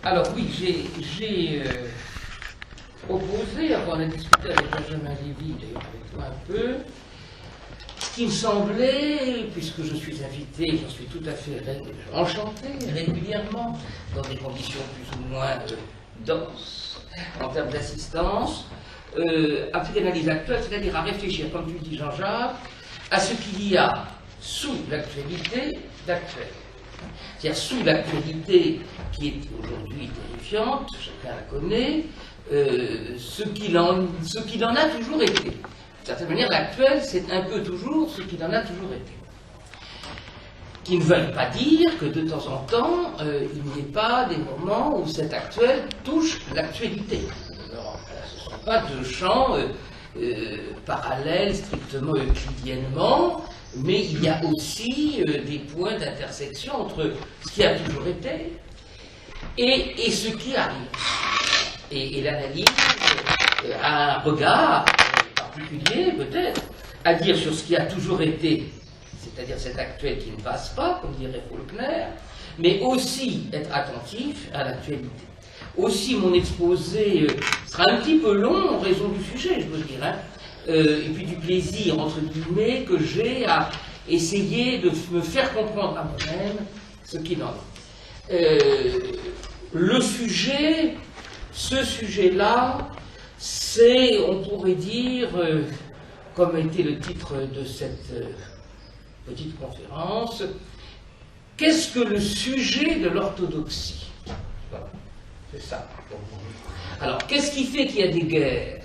Alors oui, j'ai proposé, avant de discuter avec Benjamin Lévy, d'ailleurs avec toi un peu, ce qui me semblait, puisque je suis invité, j'en suis tout à fait enchanté régulièrement, dans des conditions plus ou moins denses en termes d'assistance, à faire une analyse actuelle, c'est-à-dire à réfléchir, comme tu le dis Jean-Jacques, à ce qu'il y a sous l'actualité d'actuel. C'est-à-dire sous l'actualité qui est aujourd'hui terrifiante, chacun la connaît, ce qu'il en a toujours été. D'une certaine manière, l'actuel, c'est un peu toujours ce qu'il en a toujours été. Qui ne veulent pas dire que de temps en temps, il n'y ait pas des moments où cet actuel touche l'actualité. Alors, ce ne sont pas deux champs parallèles, strictement euclidiennement, mais il y a aussi des points d'intersection entre ce qui a toujours été et ce qui arrive. Et l'analyse a un regard particulier, peut-être, à dire sur ce qui a toujours été, c'est-à-dire cet actuel qui ne passe pas, comme dirait Faulkner, mais aussi être attentif à l'actualité. Aussi, mon exposé sera un petit peu long en raison du sujet, je dois dire, hein, et puis du plaisir, entre guillemets, que j'ai à essayer de me faire comprendre à moi-même ce qu'il en est. Le sujet, ce sujet-là, c'est, on pourrait dire, comme était le titre de cette petite conférence, qu'est-ce que le sujet de l'orthodoxie? Voilà, c'est ça. Alors, qu'est-ce qui fait qu'il y a des guerres?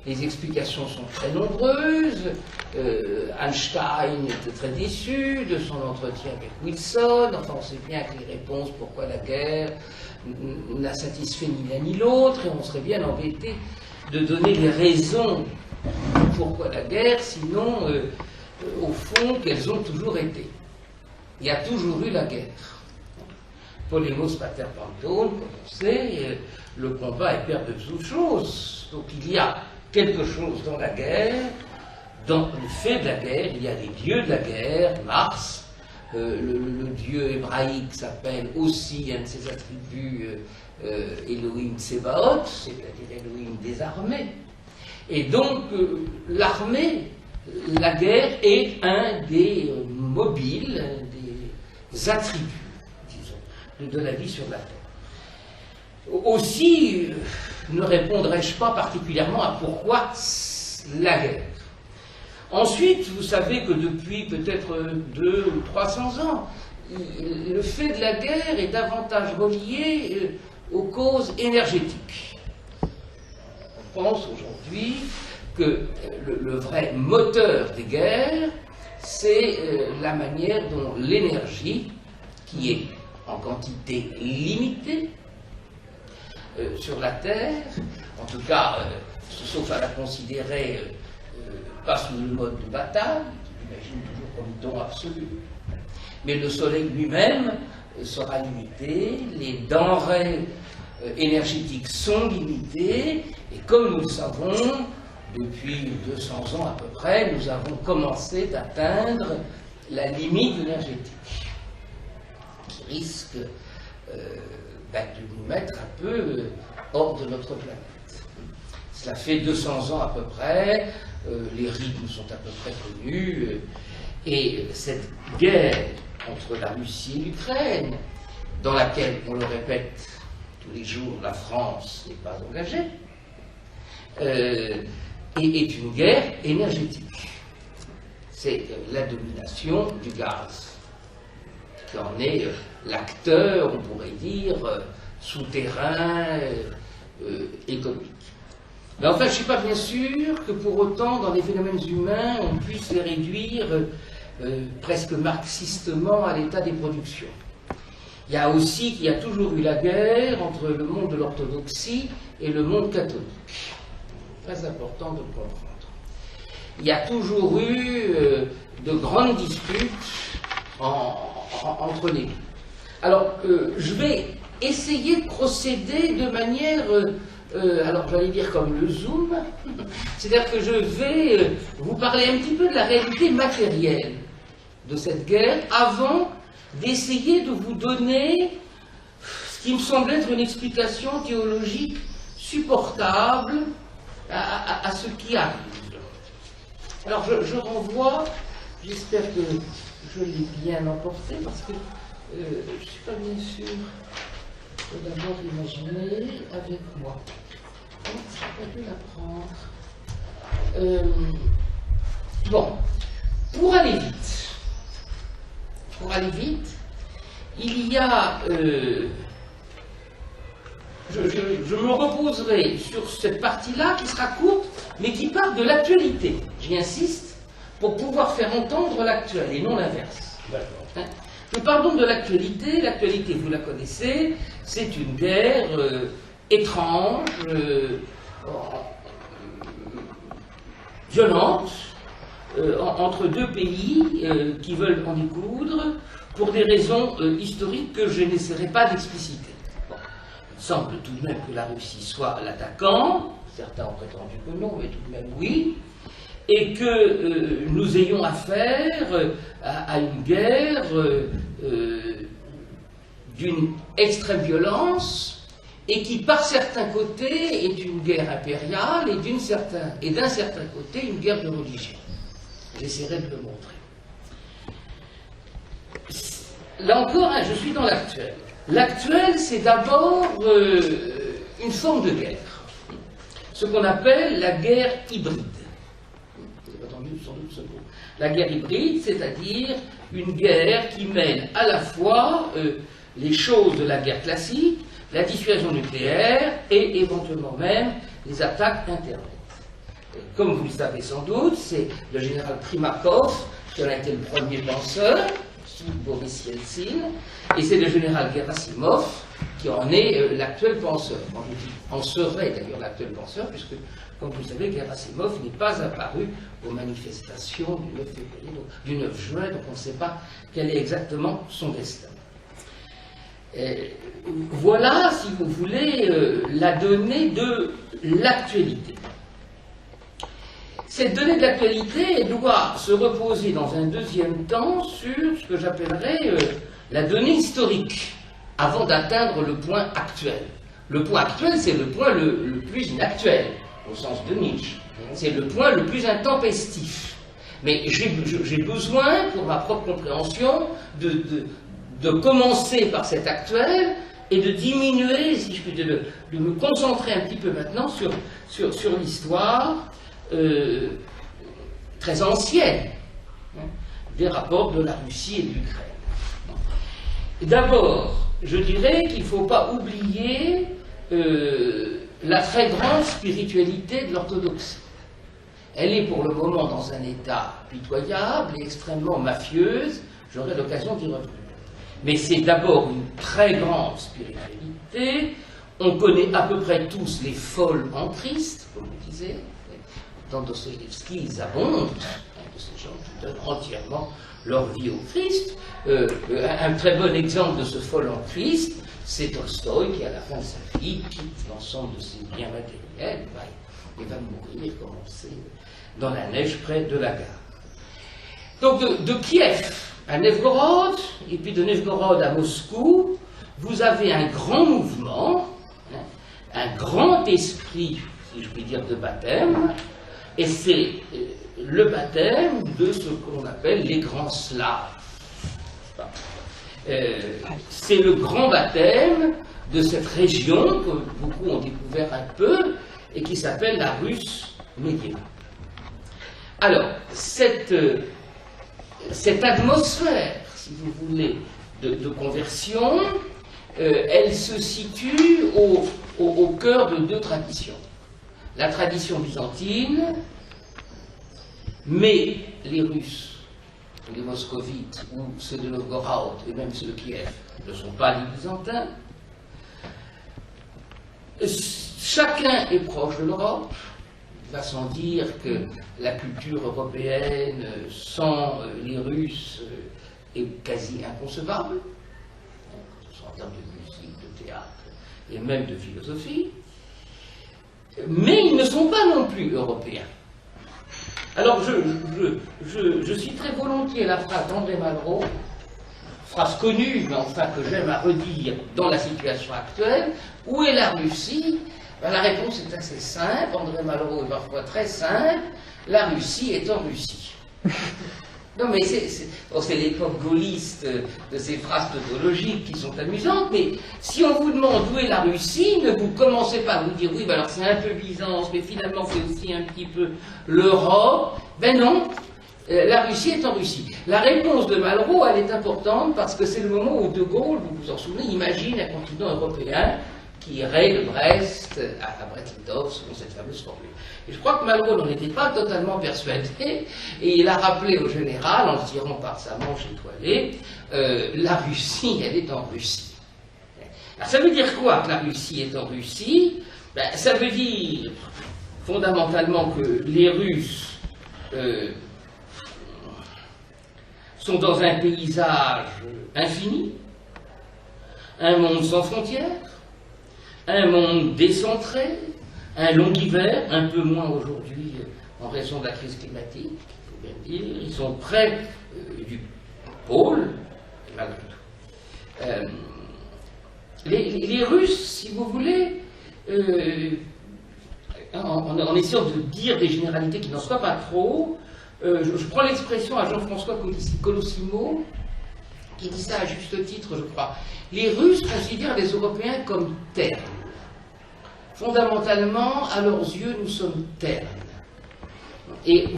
Les explications sont très nombreuses. Einstein était très déçu de son entretien avec Wilson. Enfin, on sait bien que les réponses pourquoi la guerre n'a satisfait ni l'un ni l'autre, et on serait bien embêté de donner les raisons pourquoi la guerre, sinon, au fond, qu'elles ont toujours été. Il y a toujours eu la guerre. Polemos pater panton, comme on sait, le combat est père de toutes choses. Donc il y a quelque chose dans la guerre, dans le fait de la guerre, il y a les dieux de la guerre, Mars, le dieu hébraïque s'appelle aussi, un de ses attributs, Elohim Tsebaot, c'est-à-dire Elohim des armées. Et donc l'armée, la guerre est un des mobiles, des attributs, disons, de la vie sur la Terre. Aussi, ne répondrai-je pas particulièrement à pourquoi la guerre. Ensuite, vous savez que depuis peut-être 200 ou 300 ans, le fait de la guerre est davantage relié aux causes énergétiques. On pense aujourd'hui que le vrai moteur des guerres, c'est la manière dont l'énergie, qui est en quantité limitée, sur la Terre, en tout cas, sauf à la considérer pas sous le mode de bataille, j'imagine toujours comme don absolu, mais le Soleil lui-même sera limité, les denrées énergétiques sont limitées, et comme nous le savons, depuis 200 ans à peu près, nous avons commencé d'atteindre la limite énergétique, qui risque de nous mettre un peu hors de notre planète. Cela fait 200 ans à peu près, les rythmes sont à peu près connus, et cette guerre entre la Russie et l'Ukraine, dans laquelle, on le répète tous les jours, la France n'est pas engagée, est une guerre énergétique. C'est la domination du gaz qui en est l'acteur, on pourrait dire, souterrain, économique. Mais enfin, je ne suis pas bien sûr que pour autant, dans les phénomènes humains, on puisse les réduire presque marxistement à l'état des productions. Il y a aussi qu'il y a toujours eu la guerre entre le monde de l'orthodoxie et le monde catholique. Très important de le comprendre. Il y a toujours eu de grandes disputes entre les deux. Alors, je vais essayer de procéder de manière, alors j'allais dire comme le zoom, c'est-à-dire que je vais vous parler un petit peu de la réalité matérielle de cette guerre avant d'essayer de vous donner ce qui me semble être une explication théologique supportable à ce qui arrive. Alors je renvoie, j'espère que je l'ai bien emporté, parce que je ne suis pas bien sûr d'avoir imaginé avec moi. Donc, je n'ai pas dû la prendre. Bon, pour aller vite, il y a... je me reposerai sur cette partie-là qui sera courte, mais qui part de l'actualité. J'y insiste, pour pouvoir faire entendre l'actuel et non l'inverse. Hein? Je parle donc de l'actualité. L'actualité, vous la connaissez, c'est une guerre étrange, violente, entre deux pays qui veulent en découdre pour des raisons historiques que je n'essaierai pas d'expliciter. Bon. Il semble tout de même que la Russie soit l'attaquant, certains ont prétendu que non, mais tout de même oui, et que nous ayons affaire à une guerre d'une extrême violence et qui, par certains côtés, est une guerre impériale et d'un certain côté, une guerre de religion. J'essaierai de le montrer. Là encore, hein, je suis dans l'actuel. L'actuel, c'est d'abord une forme de guerre, ce qu'on appelle la guerre hybride. Vous avez entendu sans doute ce mot. La guerre hybride, c'est-à-dire une guerre qui mêle à la fois les choses de la guerre classique, la dissuasion nucléaire et éventuellement même les attaques Internet. Comme vous le savez sans doute, c'est le général Primakov qui en a été le premier penseur, sous Boris Yeltsin, et c'est le général Gerasimov qui en est l'actuel penseur. Quand je dis en serait d'ailleurs l'actuel penseur, puisque, comme vous le savez, Gerasimov n'est pas apparu aux manifestations du 9 février, donc, du 9 juin, donc on ne sait pas quel est exactement son destin. Voilà, si vous voulez, la donnée de l'actualité. Cette donnée de l'actualité doit se reposer dans un deuxième temps sur ce que j'appellerais la donnée historique, avant d'atteindre le point actuel. Le point actuel, c'est le point le plus inactuel, au sens de Nietzsche. C'est le point le plus intempestif. Mais j'ai besoin, pour ma propre compréhension, de commencer par cet actuel et de diminuer, si je puis dire, de me concentrer un petit peu maintenant sur l'histoire très ancienne des rapports de la Russie et de l'Ukraine. D'abord, je dirais qu'il ne faut pas oublier la très grande spiritualité de l'orthodoxie. Elle est pour le moment dans un état pitoyable et extrêmement mafieuse, j'aurai l'occasion d'y revenir. Mais c'est d'abord une très grande spiritualité. On connaît à peu près tous les folles en Christ, comme vous disiez. Dans Dostoïevski, ils abondent, de ces gens qui donnent entièrement leur vie au Christ. Un très bon exemple de ce fol en Christ, c'est Tolstoï qui, à la fin de sa vie, quitte l'ensemble de ses biens matériels et va mourir, comme on sait, dans la neige près de la gare. Donc de Kiev à Novgorod, et puis de Novgorod à Moscou, vous avez un grand mouvement, un grand esprit, si je puis dire, de baptême, et c'est le baptême de ce qu'on appelle les grands Slaves. C'est le grand baptême de cette région que beaucoup ont découvert un peu et qui s'appelle la Russe médiévale. Alors, cette atmosphère, si vous voulez, de conversion, elle se situe au cœur de deux traditions. La tradition byzantine, mais les Russes, les Moscovites, ou ceux de Novgorod, et même ceux de Kiev, ne sont pas les Byzantins. Chacun est proche de l'Europe. Il va sans dire que la culture européenne sans les Russes est quasi inconcevable, que ce soit en termes de musique, de théâtre et même de philosophie. Mais ils ne sont pas non plus européens. Alors je citerai volontiers la phrase d'André Malraux, phrase connue, mais enfin que j'aime à redire dans la situation actuelle. Où est la Russie? Ben, la réponse est assez simple, André Malraux est parfois très simple, la Russie est en Russie. Non mais c'est l'époque gaulliste de ces phrases tautologiques qui sont amusantes, mais si on vous demande où est la Russie, ne vous commencez pas à vous dire oui, ben alors c'est un peu Byzance, mais finalement c'est aussi un petit peu l'Europe. Ben non, la Russie est en Russie. La réponse de Malraux, elle est importante parce que c'est le moment où De Gaulle, vous vous en souvenez, imagine un continent européen qui irait de Brest à Brest-Litovsk selon cette fameuse formule. Et je crois que Malraux n'en était pas totalement persuadé, et il a rappelé au général, en se tirant par sa manche étoilée, la Russie, elle est en Russie. Alors ça veut dire quoi que la Russie est en Russie? Ben, ça veut dire fondamentalement que les Russes sont dans un paysage infini, un monde sans frontières, un monde décentré, un long hiver, un peu moins aujourd'hui en raison de la crise climatique, il faut bien le dire. Ils sont près du pôle, malgré tout. Les Russes, si vous voulez, en essayant de dire des généralités qui n'en soient pas trop, je prends l'expression à Jean-François Colosimo, qui dit ça à juste titre, je crois. Les Russes considèrent les Européens comme ternes. Fondamentalement, à leurs yeux, nous sommes ternes. Et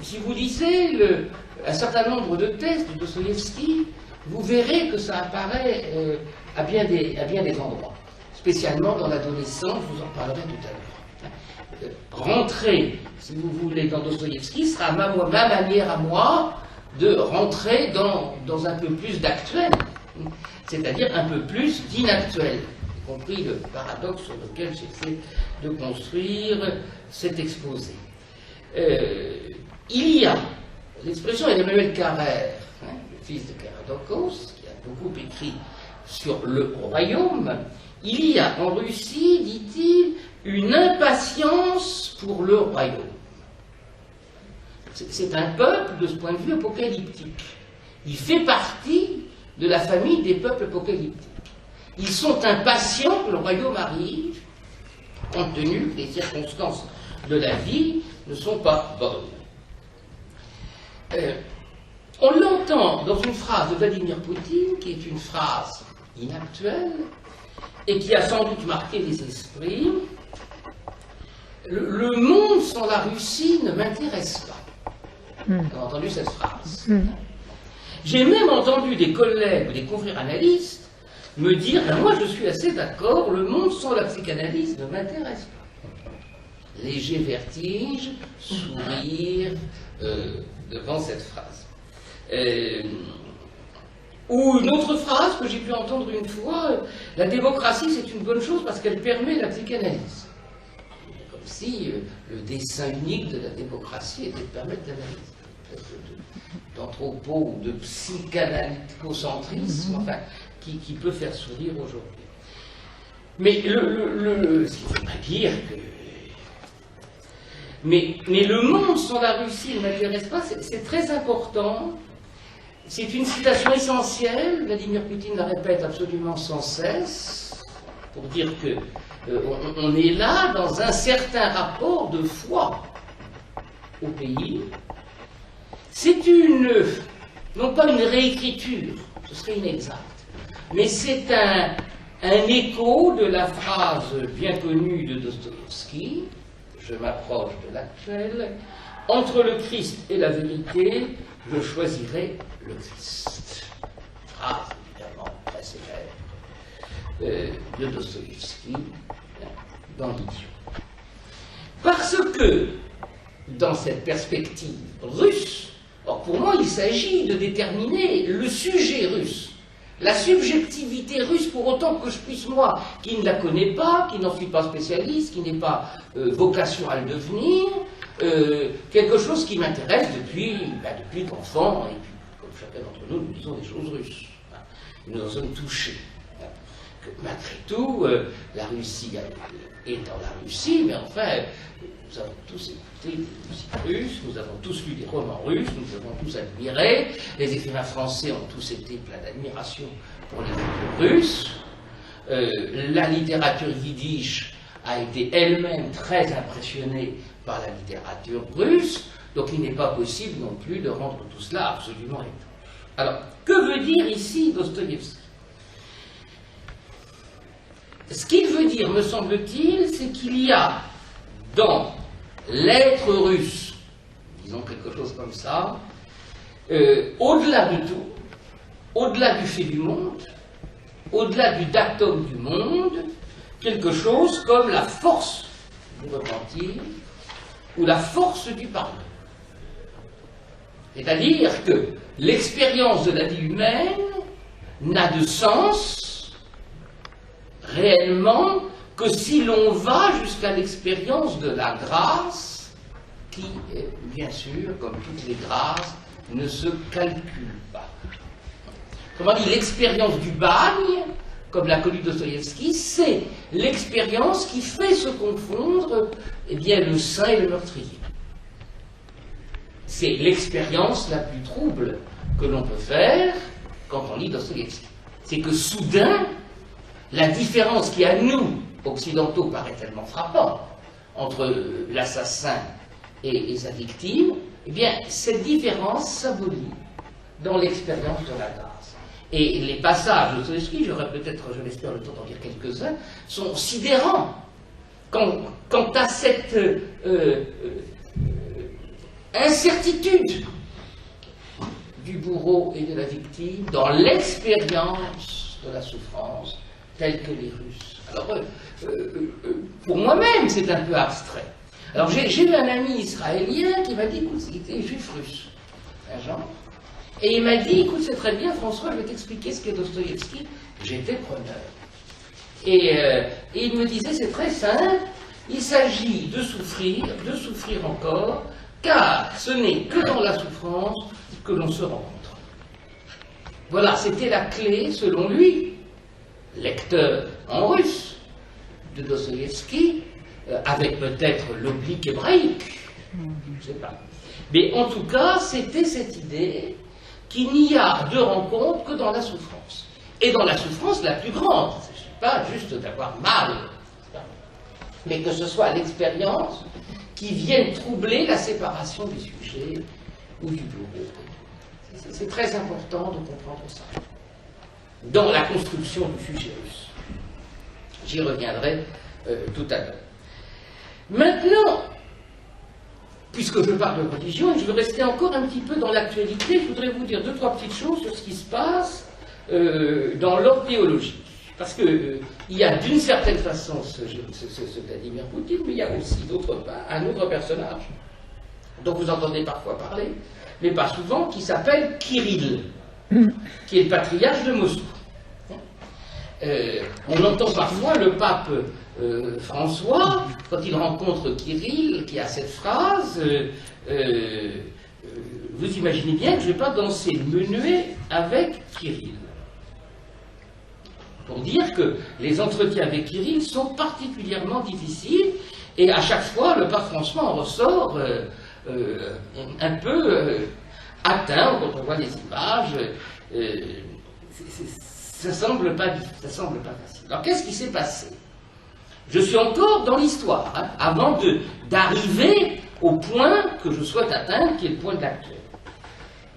si vous lisez un certain nombre de textes de Dostoïevski, vous verrez que ça apparaît à bien des endroits. Spécialement dans l'adolescence, je vous en parlerai tout à l'heure. Rentrer, si vous voulez, dans Dostoïevski sera ma manière à moi de rentrer dans un peu plus d'actuel, c'est-à-dire un peu plus d'inactuel, y compris le paradoxe sur lequel j'essaie de construire cet exposé. Il y a, l'expression est d'Emmanuel Carrère, le fils de Karadoukos, qui a beaucoup écrit sur le royaume. Il y a en Russie, dit-il, une impatience pour le royaume. C'est un peuple, de ce point de vue, apocalyptique. Il fait partie de la famille des peuples apocalyptiques. Ils sont impatients que le royaume arrive, compte tenu que les circonstances de la vie ne sont pas bonnes. On l'entend dans une phrase de Vladimir Poutine, qui est une phrase inactuelle, et qui a sans doute marqué les esprits. Le monde sans la Russie ne m'intéresse pas. Vous avez entendu cette phrase. J'ai même entendu des collègues ou des confrères analystes me dire, ben moi je suis assez d'accord, le monde sans la psychanalyse ne m'intéresse pas. Léger vertige, sourire devant cette phrase. Ou une autre phrase que j'ai pu entendre une fois, la démocratie c'est une bonne chose parce qu'elle permet la psychanalyse. Comme si le dessein unique de la démocratie était de permettre l'analyse. D'anthropo ou de psychanalyticocentrisme, enfin, qui peut faire sourire aujourd'hui. Mais ce qui ne veut pas dire que... Mais le monde sans la Russie ne m'intéresse pas, c'est très important. C'est une citation essentielle, Vladimir Poutine la répète absolument sans cesse, pour dire que on est là dans un certain rapport de foi au pays. C'est non pas une réécriture, ce serait inexact, mais c'est un écho de la phrase bien connue de Dostoïevski, je m'approche de l'actuel, entre le Christ et la vérité, je choisirai le Christ. Phrase évidemment très célèbre de Dostoïevski dans l'Idiot. Parce que, dans cette perspective russe, or pour moi il s'agit de déterminer le sujet russe, la subjectivité russe, pour autant que je puisse, moi, qui ne la connais pas, qui n'en suis pas spécialiste, qui n'ai pas vocation à le devenir, quelque chose qui m'intéresse depuis l'enfant, et puis comme chacun d'entre nous, nous disons des choses russes. Nous en sommes touchés. Que malgré tout, la Russie est dans la Russie, mais enfin, nous avons tous écouté des musiques russes, nous avons tous lu des romans russes, nous avons tous admiré, les écrivains français ont tous été pleins d'admiration pour les cultures russes. La littérature yiddish a été elle-même très impressionnée par la littérature russe, donc il n'est pas possible non plus de rendre tout cela absolument étrange. Alors, que veut dire ici Dostoïevski? Ce qu'il veut dire, me semble-t-il, c'est qu'il y a dans l'être russe, disons quelque chose comme ça, au-delà de tout, au-delà du fait du monde, au-delà du datum du monde, quelque chose comme la force du repentir ou la force du pardon. C'est-à-dire que l'expérience de la vie humaine n'a de sens réellement que si l'on va jusqu'à l'expérience de la grâce qui, bien sûr, comme toutes les grâces, ne se calcule pas. Comment dire, l'expérience du bagne, comme l'a connu Dostoïevski, c'est l'expérience qui fait se confondre le saint et le meurtrier. C'est l'expérience la plus trouble que l'on peut faire quand on lit Dostoïevski. C'est que soudain, la différence qui à nous, occidentaux, paraît tellement frappante entre l'assassin et sa victime, eh bien, cette différence s'abolit dans l'expérience de la grâce. Et les passages de Dostoïevski, j'aurai peut-être, je l'espère, le temps d'en dire quelques-uns, sont sidérants quant à cette incertitude du bourreau et de la victime dans l'expérience de la souffrance telle que les Russes. Alors, pour moi-même, c'est un peu abstrait. Alors, j'ai eu un ami israélien qui m'a dit, écoute, il était juif russe, un genre. Et il m'a dit, écoute, c'est très bien, François, je vais t'expliquer ce qu'est Dostoïevski. J'étais preneur. Et il me disait, c'est très simple, il s'agit de souffrir encore, car ce n'est que dans la souffrance que l'on se rencontre. Voilà, c'était la clé, selon lui, lecteur en russe de Dostoïevski, avec peut-être l'oblique hébraïque, je ne sais pas. Mais en tout cas, c'était cette idée qu'il n'y a de rencontre que dans la souffrance. Et dans la souffrance la plus grande. Il ne s'agit pas juste d'avoir mal, mais que ce soit l'expérience qui vienne troubler la séparation du sujet ou du bourreau. C'est très important de comprendre ça. Dans la construction du sujet russe. J'y reviendrai tout à l'heure. Maintenant, puisque je parle de religion, et je veux rester encore un petit peu dans l'actualité, je voudrais vous dire 2-3 petites choses sur ce qui se passe dans l'ordre théologique. Parce qu'il y a d'une certaine façon ce Vladimir Poutine, mais il y a aussi un autre personnage dont vous entendez parfois parler, mais pas souvent, qui s'appelle Kirill, qui est le patriarche de Moscou. On entend parfois le pape François, quand il rencontre Kirill, qui a cette phrase, vous imaginez bien que je ne vais pas danser le menuet avec Kirill. Pour dire que les entretiens avec Kirill sont particulièrement difficiles, et à chaque fois, le pape François en ressort un peu atteint, quand on voit les images, ça semble pas facile. Alors qu'est-ce qui s'est passé? Je suis encore dans l'histoire, hein, avant d'arriver au point que je souhaite atteindre, qui est le point de l'actuel,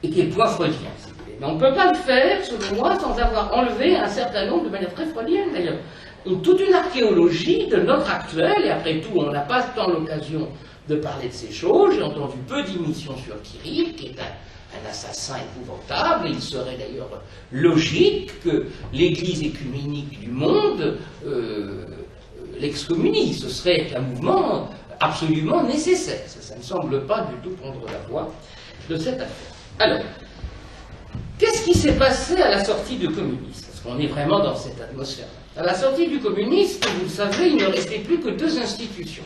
et qui est le point freudien, si vous voulez. Mais on ne peut pas le faire, selon moi, sans avoir enlevé un certain nombre, de manière très freudienne d'ailleurs, toute une archéologie de notre actuel, et après tout, on n'a pas tant l'occasion de parler de ces choses. J'ai entendu peu d'émissions sur Kirill, qui est un assassin épouvantable, et il serait d'ailleurs logique que l'Église écuménique du monde l'excommunie. Ce serait un mouvement absolument nécessaire. Ça ne semble pas du tout prendre la voie de cette affaire. Alors, qu'est-ce qui s'est passé à la sortie du communisme? Parce qu'on est vraiment dans cette atmosphère. À la sortie du communisme, vous le savez, il ne restait plus que 2 institutions.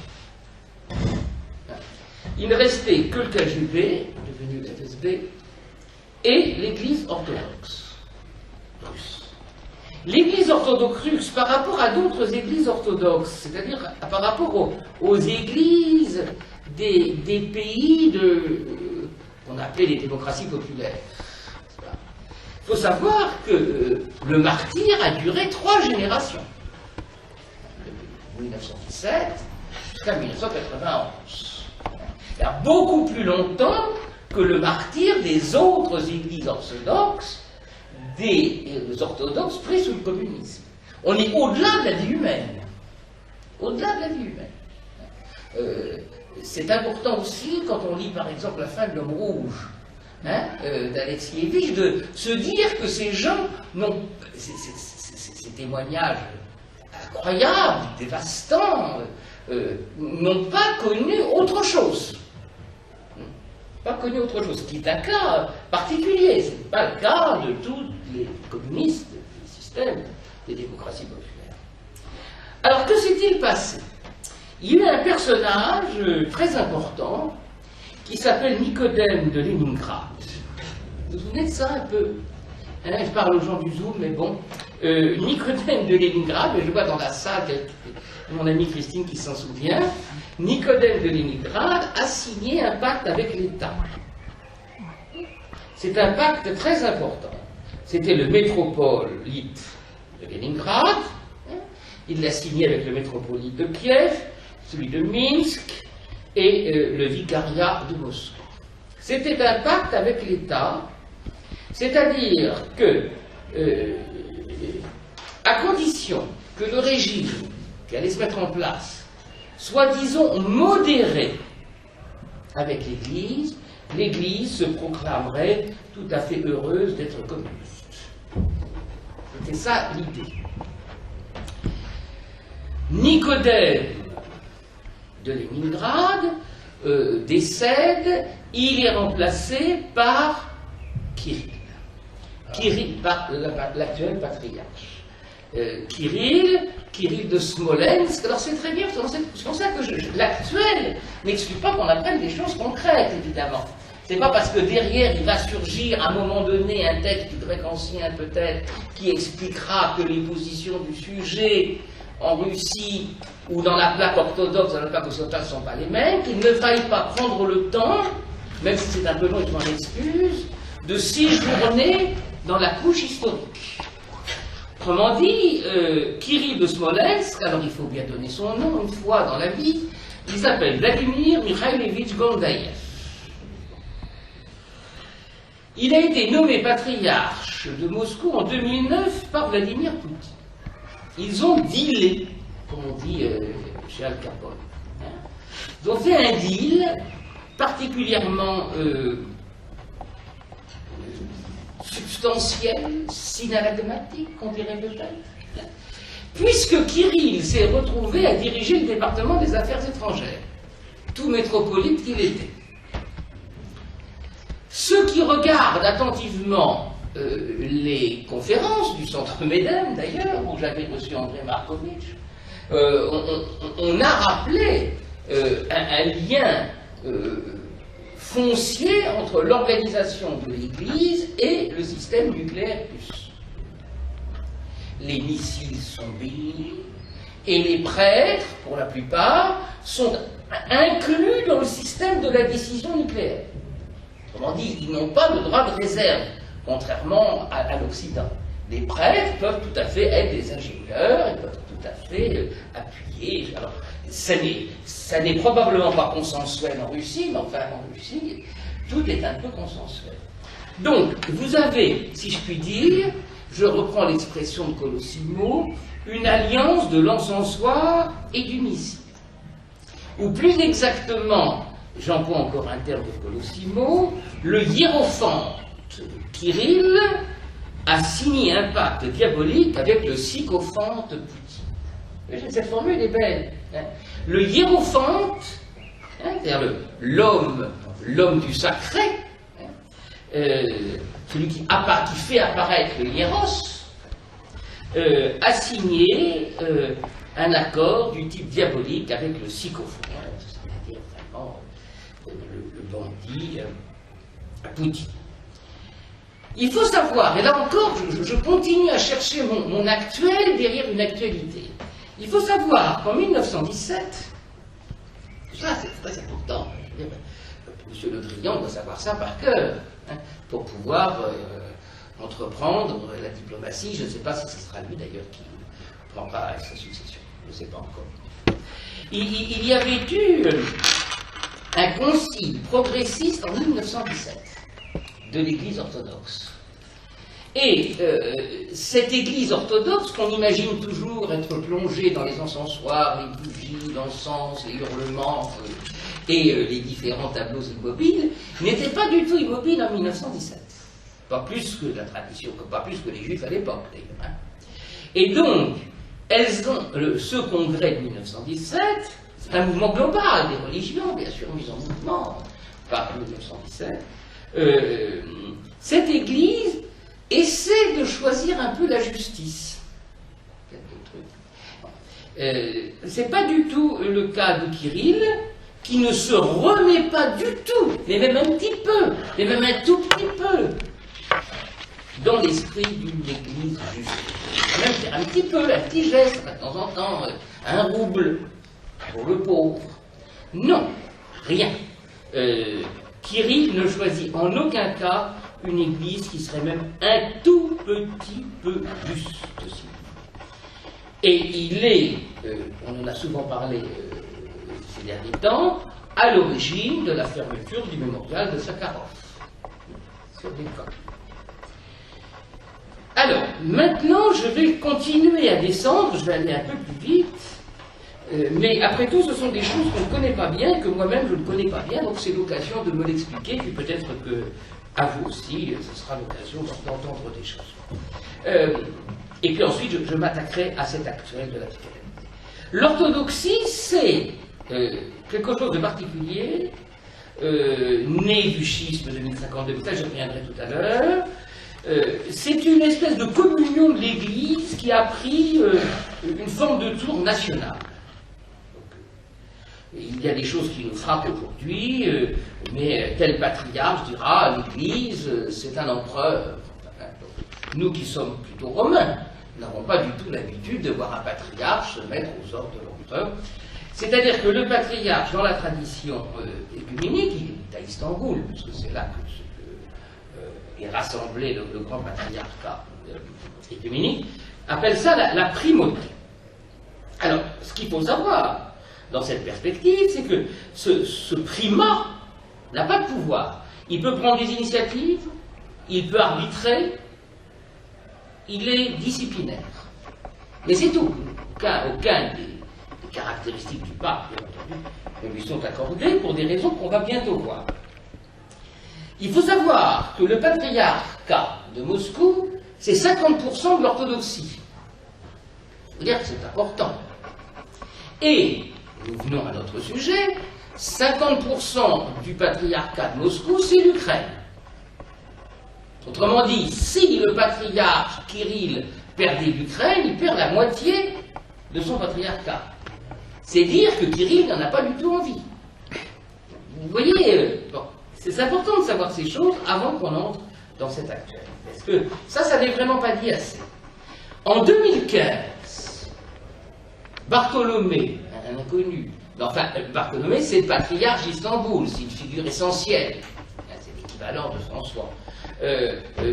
Il ne restait que le KGB, devenu l'FSB, et l'Église orthodoxe russe. l'Église orthodoxe russe, par rapport à d'autres églises orthodoxes, c'est-à-dire par rapport aux églises des pays qu'on appelait les démocraties populaires, il faut savoir que le martyre a duré 3 générations. De 1917 jusqu'à 1991. C'est-à-dire beaucoup plus longtemps que le martyre des autres églises orthodoxes, des orthodoxes pris sous le communisme. On est au-delà de la vie humaine. Au-delà de la vie humaine. C'est important aussi, quand on lit par exemple La fin de l'homme rouge, d'Alexievitch, de se dire que ces gens n'ont... Ces témoignages incroyables, dévastants, n'ont pas connu autre chose. Pas connu autre chose, ce qui est un cas particulier. Ce n'est pas le cas de tous les communistes, des systèmes des démocraties populaires. Alors, que s'est-il passé? Il y a eu un personnage très important qui s'appelle Nicodème de Léningrad. Vous vous souvenez de ça un peu? Je parle aux gens du Zoom, mais bon. Nicodème de Léningrad, je vois dans la salle mon amie Christine qui s'en souvient. Nicodème de Léningrad a signé un pacte avec l'État. C'est un pacte très important. C'était le métropolite de Léningrad. Il l'a signé avec le métropolite de Kiev, celui de Minsk et le vicariat de Moscou. C'était un pacte avec l'État, c'est-à-dire que, à condition que le régime qui allait se mettre en place soit, disons, modéré avec l'Église, l'Église se proclamerait tout à fait heureuse d'être communiste. C'était ça l'idée. Nicodème de Léningrad décède, il est remplacé par Kirill, par l'actuel patriarche. Kirill de Smolensk. Alors c'est très bien, c'est pour ça que l'actuel n'exclut pas qu'on apprenne des choses concrètes, évidemment. C'est pas parce que derrière il va surgir à un moment donné un texte du grec ancien peut-être qui expliquera que les positions du sujet en Russie ou dans la plaque orthodoxe, dans la plaque occidentale ne sont pas les mêmes, qu'il ne faille pas prendre le temps, même si c'est un peu long et je m'en excuse, de séjourner dans la couche historique. Autrement dit, Kirill de Smolensk, alors il faut bien donner son nom une fois dans la vie, il s'appelle Vladimir Mikhaïlevitch Gondaïev. Il a été nommé patriarche de Moscou en 2009 par Vladimir Poutine. Ils ont dealé, comme on dit chez Al Capone. Ils ont fait un deal particulièrement substantiel, synalagmatique, on dirait peut-être, puisque Kirill s'est retrouvé à diriger le département des affaires étrangères, tout métropolite qu'il était. Ceux qui regardent attentivement les conférences du Centre Médem, d'ailleurs, où j'avais reçu André Markovitch, on a rappelé un lien foncier entre l'organisation de l'Église et le système nucléaire russe. Les missiles sont bénis et les prêtres, pour la plupart, sont inclus dans le système de la décision nucléaire. Autrement dit, ils n'ont pas de droit de réserve, contrairement à l'Occident. Les prêtres peuvent tout à fait être des ingénieurs, ils peuvent tout à fait appuyer. Alors, ça n'est probablement pas consensuel en Russie, mais enfin en Russie, tout est un peu consensuel. Donc, vous avez, si je puis dire, je reprends l'expression de Colosimo, une alliance de l'encensoir et du missile. Ou plus exactement, j'emploie encore un terme de Colosimo, le hiérophante Kirill a signé un pacte diabolique avec le sycophante Poutine. Cette formule est belle. Hein. Le hiérophante, c'est-à-dire l'homme du sacré, celui qui fait apparaître le hiéros, a signé un accord du type diabolique avec le sycophante, c'est-à-dire vraiment le bandit Poutine. il faut savoir, et là encore, je continue à chercher mon actuel derrière une actualité. Il faut savoir qu'en 1917, ça c'est très important, M. Le Drian doit savoir ça par cœur, hein, pour pouvoir entreprendre la diplomatie. Je ne sais pas si ce sera lui d'ailleurs qui prendra sa succession, je ne sais pas encore. Il y avait eu un concile progressiste en 1917 de l'Église orthodoxe. Et cette Église orthodoxe, qu'on imagine toujours être plongée dans les encensoirs, les bougies, l'encens, les hurlements et les différents tableaux immobiles, n'était pas du tout immobile en 1917. Pas plus que la tradition, pas plus que les Juifs à l'époque, d'ailleurs. Hein. Et donc, elles ont, ce congrès de 1917, c'est un mouvement global des religions, bien sûr, mis en mouvement par 1917. Cette Église essaie de choisir un peu la justice. C'est pas du tout le cas de Kirill, qui ne se remet pas du tout, mais même un petit peu, mais même un tout petit peu, dans l'esprit d'une Église juste. Même un petit peu, un petit geste, de temps en temps, un rouble pour le pauvre. Non, rien. Kirill ne choisit en aucun cas une Église qui serait même un tout petit peu juste aussi. Et il est, on en a souvent parlé ces derniers temps, à l'origine de la fermeture du mémorial de Sakharov sur des camps. Alors, maintenant, je vais continuer à descendre, je vais aller un peu plus vite, mais après tout, ce sont des choses qu'on ne connaît pas bien, que moi-même je ne connais pas bien, donc c'est l'occasion de me l'expliquer, puis peut-être que à vous aussi, ce sera l'occasion d'entendre des choses. Et puis ensuite, je m'attaquerai à cet actuel de la psychanalyse. L'orthodoxie, c'est quelque chose de particulier, né du schisme de 1052, ça j'y reviendrai tout à l'heure. C'est une espèce de communion de l'Église qui a pris une forme de tour national. Il y a des choses qui nous frappent aujourd'hui, mais tel patriarche dira l'Église, c'est un empereur. Nous qui sommes plutôt romains, n'avons pas du tout l'habitude de voir un patriarche se mettre aux ordres de l'empereur. C'est-à-dire que le patriarche, dans la tradition œcuménique, il est à Istanbul, puisque c'est là que est rassemblé le grand patriarcat œcuménique, appelle ça la primauté. Alors, ce qu'il faut savoir dans cette perspective, c'est que ce primat n'a pas de pouvoir. Il peut prendre des initiatives, il peut arbitrer, il est disciplinaire. Mais c'est tout. Aucun des caractéristiques du pape, bien entendu, ne lui sont accordées pour des raisons qu'on va bientôt voir. Il faut savoir que le patriarcat de Moscou, c'est 50% de l'orthodoxie. Il faut dire que c'est important. Et, nous venons à notre sujet, 50% du patriarcat de Moscou, c'est l'Ukraine. Autrement dit, si le patriarche Kirill perdait l'Ukraine, il perd la moitié de son patriarcat. C'est dire que Kirill n'en a pas du tout envie. Vous voyez, bon, c'est important de savoir ces choses avant qu'on entre dans cet actuel. Parce que ça n'est vraiment pas dit assez. En 2015, Bartholomé, un inconnu, enfin, Bartholomé, c'est le patriarche d'Istanbul, c'est une figure essentielle. C'est l'équivalent de François.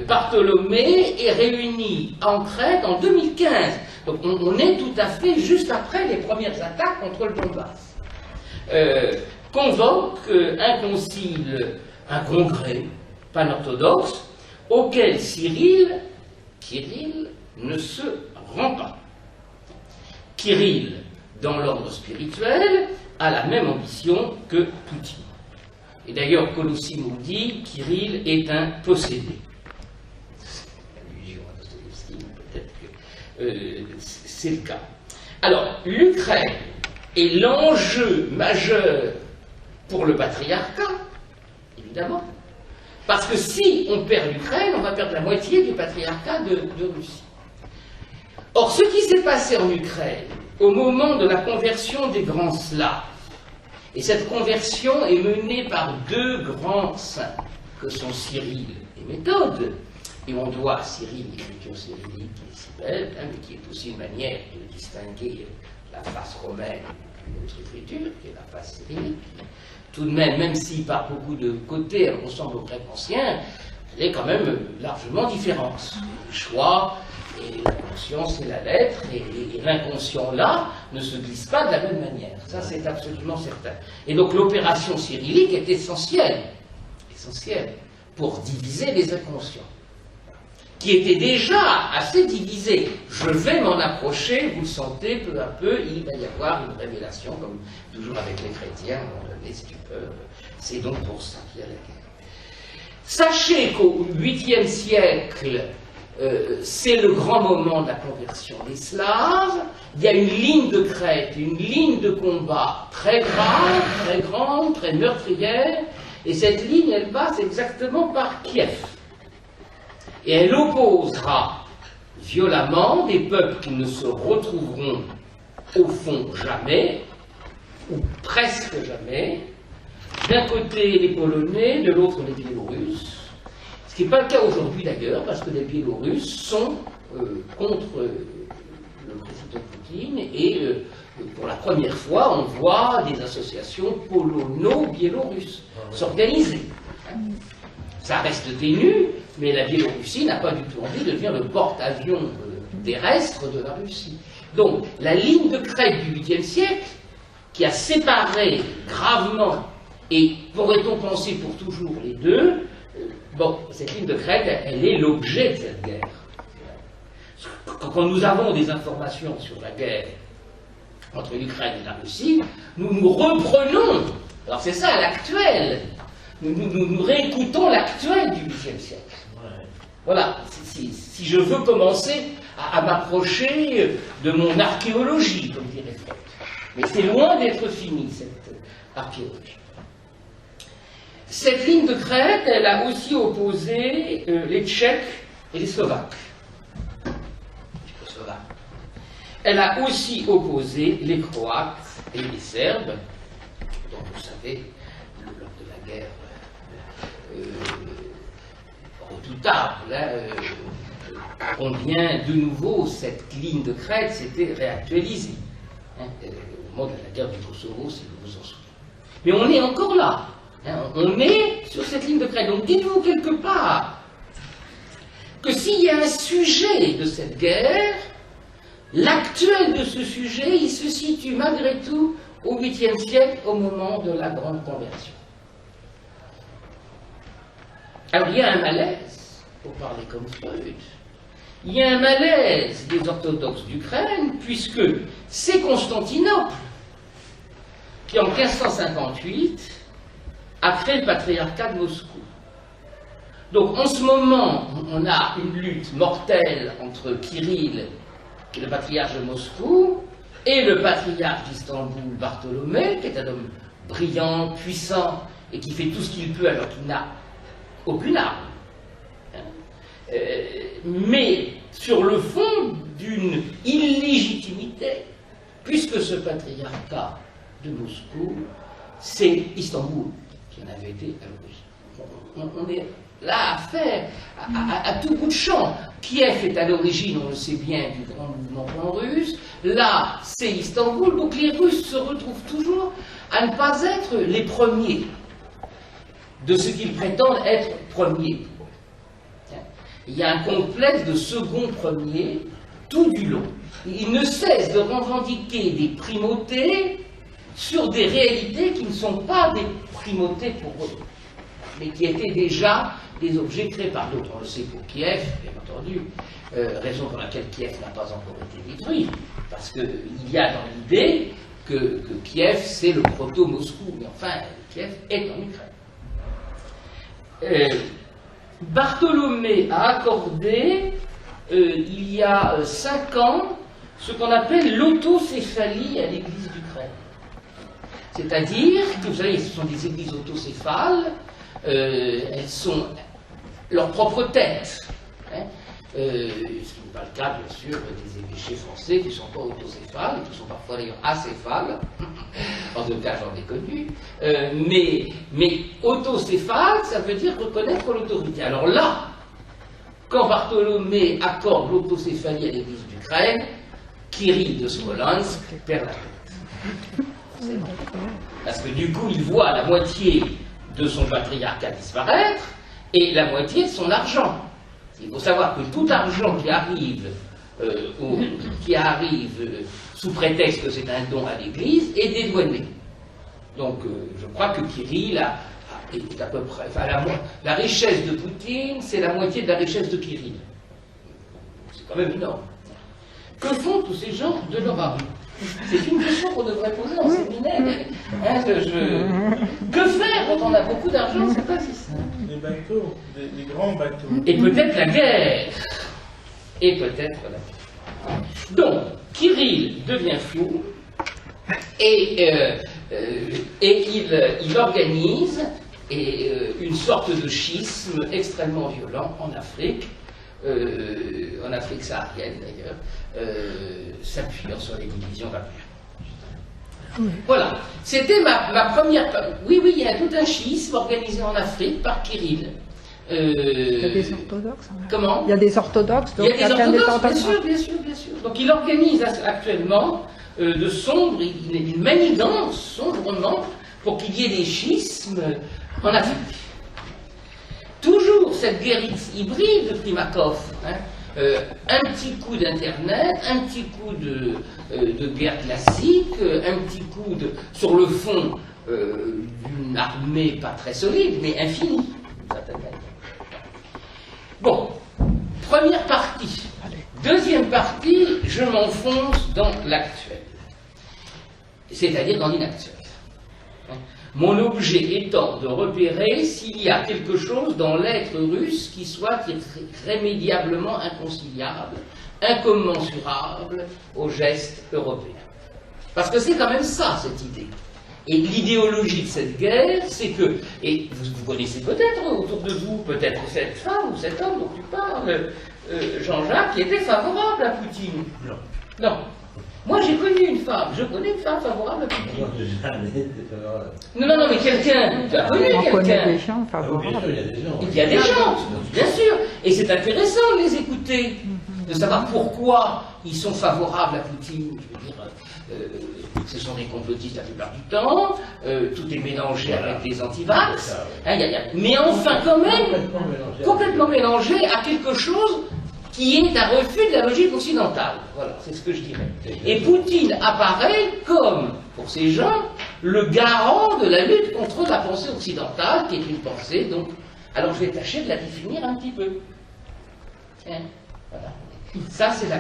Bartholomé est réuni en Crète en 2015. Donc on est tout à fait juste après les premières attaques contre le Donbass. Convoque un concile, un congrès panorthodoxe, auquel Kirill ne se rend pas. Kirill, dans l'ordre spirituel, a la même ambition que Poutine. Et d'ailleurs, Colosimo dit Kirill est un possédé. Allusion à Dostoïevski, peut-être que c'est le cas. Alors, l'Ukraine est l'enjeu majeur pour le patriarcat, évidemment, parce que si on perd l'Ukraine, on va perdre la moitié du patriarcat de Russie. Or, ce qui s'est passé en Ukraine, au moment de la conversion des grands Slaves, et cette conversion est menée par deux grands saints, que sont Cyril et Méthode, Et on doit à Cyril l'écriture cyrillique qui est si belle, hein, mais qui est aussi une manière de distinguer la face romaine d'une autre écriture, qui est la face cyrillique. Tout de même, même si par beaucoup de côtés elle ressemble au grec ancien, elle est quand même largement différente. Le choix, et la conscience et la lettre, et l'inconscient là, ne se glissent pas de la même manière. Ça, c'est absolument certain. Et donc l'opération cyrillique est essentielle pour diviser les inconscients, qui étaient déjà assez divisés. Je vais m'en approcher, vous le sentez, peu à peu, il va y avoir une révélation, comme toujours avec les chrétiens, on les stupeur. C'est donc pour ça qu'il y a la guerre. Sachez qu'au 8e siècle, c'est le grand moment de la conversion des Slaves. Il y a une ligne de crête, une ligne de combat très grave, très grande, très meurtrière, et cette ligne, elle passe exactement par Kiev. Et elle opposera violemment des peuples qui ne se retrouveront au fond jamais, ou presque jamais. D'un côté les Polonais, de l'autre les Biélorusses. Ce qui n'est pas le cas aujourd'hui d'ailleurs, parce que les Biélorusses sont contre le président Poutine, et pour la première fois, on voit des associations polono-biélorusses s'organiser. Ça reste ténu, mais la Biélorussie n'a pas du tout envie de devenir le porte-avions terrestre de la Russie. Donc, la ligne de crête du 8e siècle, qui a séparé gravement, et pourrait-on penser pour toujours les deux, bon, cette ligne de crête, elle est l'objet de cette guerre. Quand nous avons des informations sur la guerre entre l'Ukraine et la Russie, nous reprenons, alors c'est ça l'actuel, nous réécoutons l'actuel du 8e siècle. Voilà, si je veux commencer à m'approcher de mon archéologie, comme dirait Freud. Mais c'est loin d'être fini, cette archéologie. Cette ligne de crête, elle a aussi opposé les Tchèques et les Slovaques. Elle a aussi opposé les Croates et les Serbes, dont vous savez, lors de la guerre redoutable, combien de nouveau cette ligne de crête s'était réactualisée. Au moment de la guerre du Kosovo, si vous vous en souvenez. Mais on est encore là. On est sur cette ligne de crête. Donc dites-vous quelque part que s'il y a un sujet de cette guerre, l'actuel de ce sujet, il se situe malgré tout au 8e siècle, au moment de la grande conversion. Alors il y a un malaise, pour parler comme Freud, il y a un malaise des orthodoxes d'Ukraine, puisque c'est Constantinople qui, en 1558, a créé le patriarcat de Moscou. Donc en ce moment, on a une lutte mortelle entre Kirill, qui est le patriarche de Moscou, et le patriarche d'Istanbul, Bartholomé, qui est un homme brillant, puissant, et qui fait tout ce qu'il peut alors qu'il n'a aucune arme. Mais sur le fond d'une illégitimité, puisque ce patriarcat de Moscou, c'est Istanbul qui en avait été à l'origine. On est là à faire, à tout bout de champ. Kiev est à l'origine, on le sait bien, du grand mouvement pan-russe. Là, c'est Istanbul. Donc les Russes se retrouvent toujours à ne pas être les premiers de ce qu'ils prétendent être premiers. Il y a un complexe de second premier tout du long. Ils ne cessent de revendiquer des primautés sur des réalités qui ne sont pas des primautés pour eux, mais qui étaient déjà des objets créés par d'autres. On le sait pour Kiev, bien entendu, raison pour laquelle Kiev n'a pas encore été détruit, parce qu'il y a dans l'idée que Kiev c'est le proto-Moscou, mais enfin, Kiev est en Ukraine. Bartholomé a accordé, il y a 5 ans, ce qu'on appelle l'autocéphalie à l'église d'Ukraine. C'est-à-dire que, vous savez, ce sont des églises autocéphales, elles sont leur propre tête. Ce qui n'est pas le cas, bien sûr, des évêchés français qui ne sont pas autocéphales, et qui sont parfois d'ailleurs acéphales. En tout cas, j'en ai connu. Mais autocéphale, ça veut dire reconnaître l'autorité. Alors là, quand Bartholomé accorde l'autocéphalie à l'église d'Ukraine, Kirill de Smolensk perd la tête. Parce que du coup, il voit la moitié de son patriarcat disparaître et la moitié de son argent. Il faut savoir que tout argent qui arrive, sous prétexte que c'est un don à l'Église est dédouané. Donc je crois que Kirill est à peu près... Enfin, la richesse de Poutine, c'est la moitié de la richesse de Kirill. C'est quand même énorme. Que font tous ces gens de leur argent? C'est une question qu'on devrait poser en séminaire. Hein, que faire quand on a beaucoup d'argent? C'est pas si simple. Des bateaux, des grands bateaux. Et peut-être la guerre. Et peut-être la guerre. Donc, Kirill devient fou et il organise une sorte de schisme extrêmement violent en Afrique saharienne d'ailleurs, s'appuyant sur les divisions d'Abraham. Voilà, c'était ma première... Oui, il y a tout un schisme organisé en Afrique par Kirill. Il y a des orthodoxes. Comment? Il y a des orthodoxes. Il y a des orthodoxes, bien sûr. Donc il organise actuellement il manigance sombrement pour qu'il y ait des schismes en Afrique. Toujours cette guerre hybride de Primakov, hein, un petit coup d'Internet, un petit coup de guerre classique, un petit coup sur le fond d'une armée pas très solide, mais infinie, d'une certaine manière. Bon, première partie. Deuxième partie, je m'enfonce dans l'actuel, c'est-à-dire dans l'inactuel. Mon objet étant de repérer s'il y a quelque chose dans l'être russe qui soit irrémédiablement inconciliable, incommensurable au geste européen. Parce que c'est quand même ça, cette idée. Et l'idéologie de cette guerre, c'est que, et vous connaissez peut-être autour de vous, peut-être cette femme ou cet homme dont tu parles, Jean-Jacques, qui était favorable à Poutine. Non. Non. Moi, j'ai connu une femme, je connais une femme favorable à Poutine. Non, mais quelqu'un, tu as connu quelqu'un. On connaît des gens favorables. Bien sûr, il y a des gens. Il y a des gens, bien sûr. Et c'est intéressant de les écouter, de savoir pourquoi ils sont favorables à Poutine. Je veux dire, ce sont des complotistes la plupart du temps, tout est mélangé avec des antivax. Mais enfin, quand même, complètement mélangé à quelque chose qui est un refus de la logique occidentale. Voilà, c'est ce que je dirais. Et Poutine apparaît comme, pour ces gens, le garant de la lutte contre la pensée occidentale, qui est une pensée, donc... Alors je vais tâcher de la définir un petit peu. Hein, voilà. Ça, c'est la...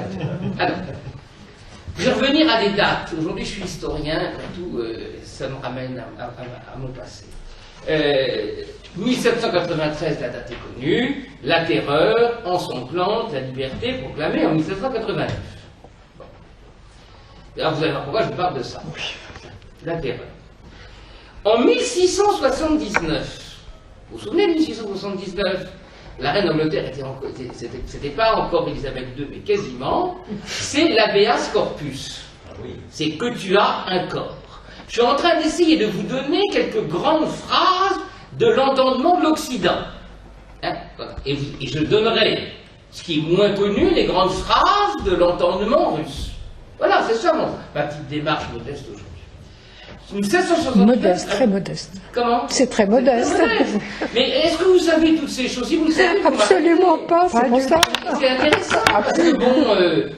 Alors, je vais revenir à des dates. Aujourd'hui, je suis historien, tout, ça me ramène à mon passé. 1793, la date est connue, la terreur ensanglante la liberté proclamée en 1789. Bon. Alors vous allez voir pourquoi je parle de ça. La terreur. En 1679, vous vous souvenez de 1679? La reine d'Angleterre c'était pas encore Elisabeth II, mais quasiment, c'est l'habeas corpus. C'est que tu as un corps. Je suis en train d'essayer de vous donner quelques grandes phrases de l'entendement de l'Occident. Hein, voilà. Et je donnerai, ce qui est moins connu, les grandes phrases de l'entendement russe. Voilà, c'est ça ma petite démarche modeste aujourd'hui. 1769, Modeste, très modeste. Comment? C'est très modeste. Mais est-ce que vous savez toutes ces choses? Si vous le savez, vous Absolument pas, c'est pour ça. C'est intéressant. Parce que bon...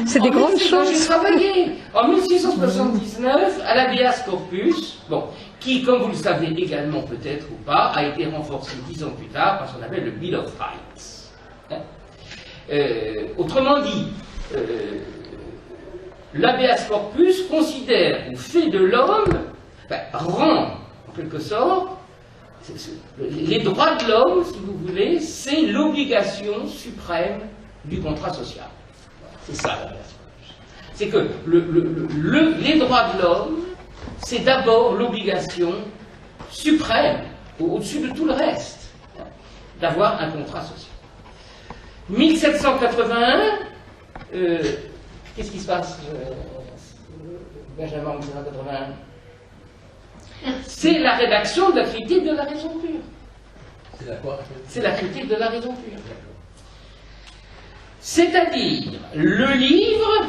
c'est des grandes choses. J'ai travaillé en 1679 à l'habeas corpus, bon, qui, comme vous le savez également peut-être ou pas, a été renforcé 10 ans plus tard par ce qu'on appelle le Bill of Rights. Hein? Autrement dit, l'habeas corpus considère ou fait de l'homme, rend en quelque sorte, les droits de l'homme, si vous voulez, c'est l'obligation suprême du contrat social. C'est ça l'habeas corpus. C'est que les droits de l'homme, c'est d'abord l'obligation suprême, au-dessus de tout le reste, d'avoir un contrat social. 1781, qu'est-ce qui se passe, Benjamin, en 1781? C'est la rédaction de la critique de la raison pure. C'est la quoi? C'est la critique de la raison pure. C'est-à-dire le livre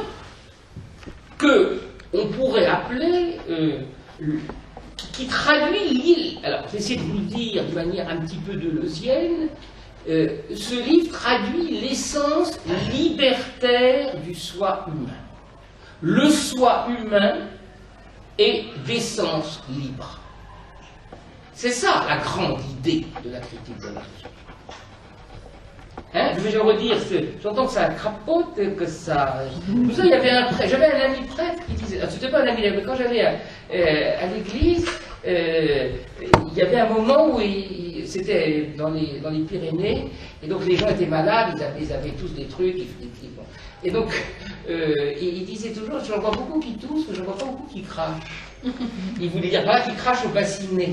que on pourrait appeler, qui traduit, alors je vais essayer de vous le dire de manière un petit peu deleuzienne, ce livre traduit l'essence libertaire du soi humain. Le soi humain est d'essence libre. C'est ça la grande idée de la critique de la raison. Hein, je vais redire, j'entends que ça crapote, que ça... Vous savez, j'avais un ami prêtre qui disait, c'était pas un ami, mais quand j'allais à l'église, il y avait un moment où c'était dans les Pyrénées, et donc les gens étaient malades, ils avaient tous des trucs, et donc il disait toujours, j'en vois beaucoup qui toussent, mais j'en vois pas beaucoup qui crachent. Il voulait dire voilà qui crachent au bassinet.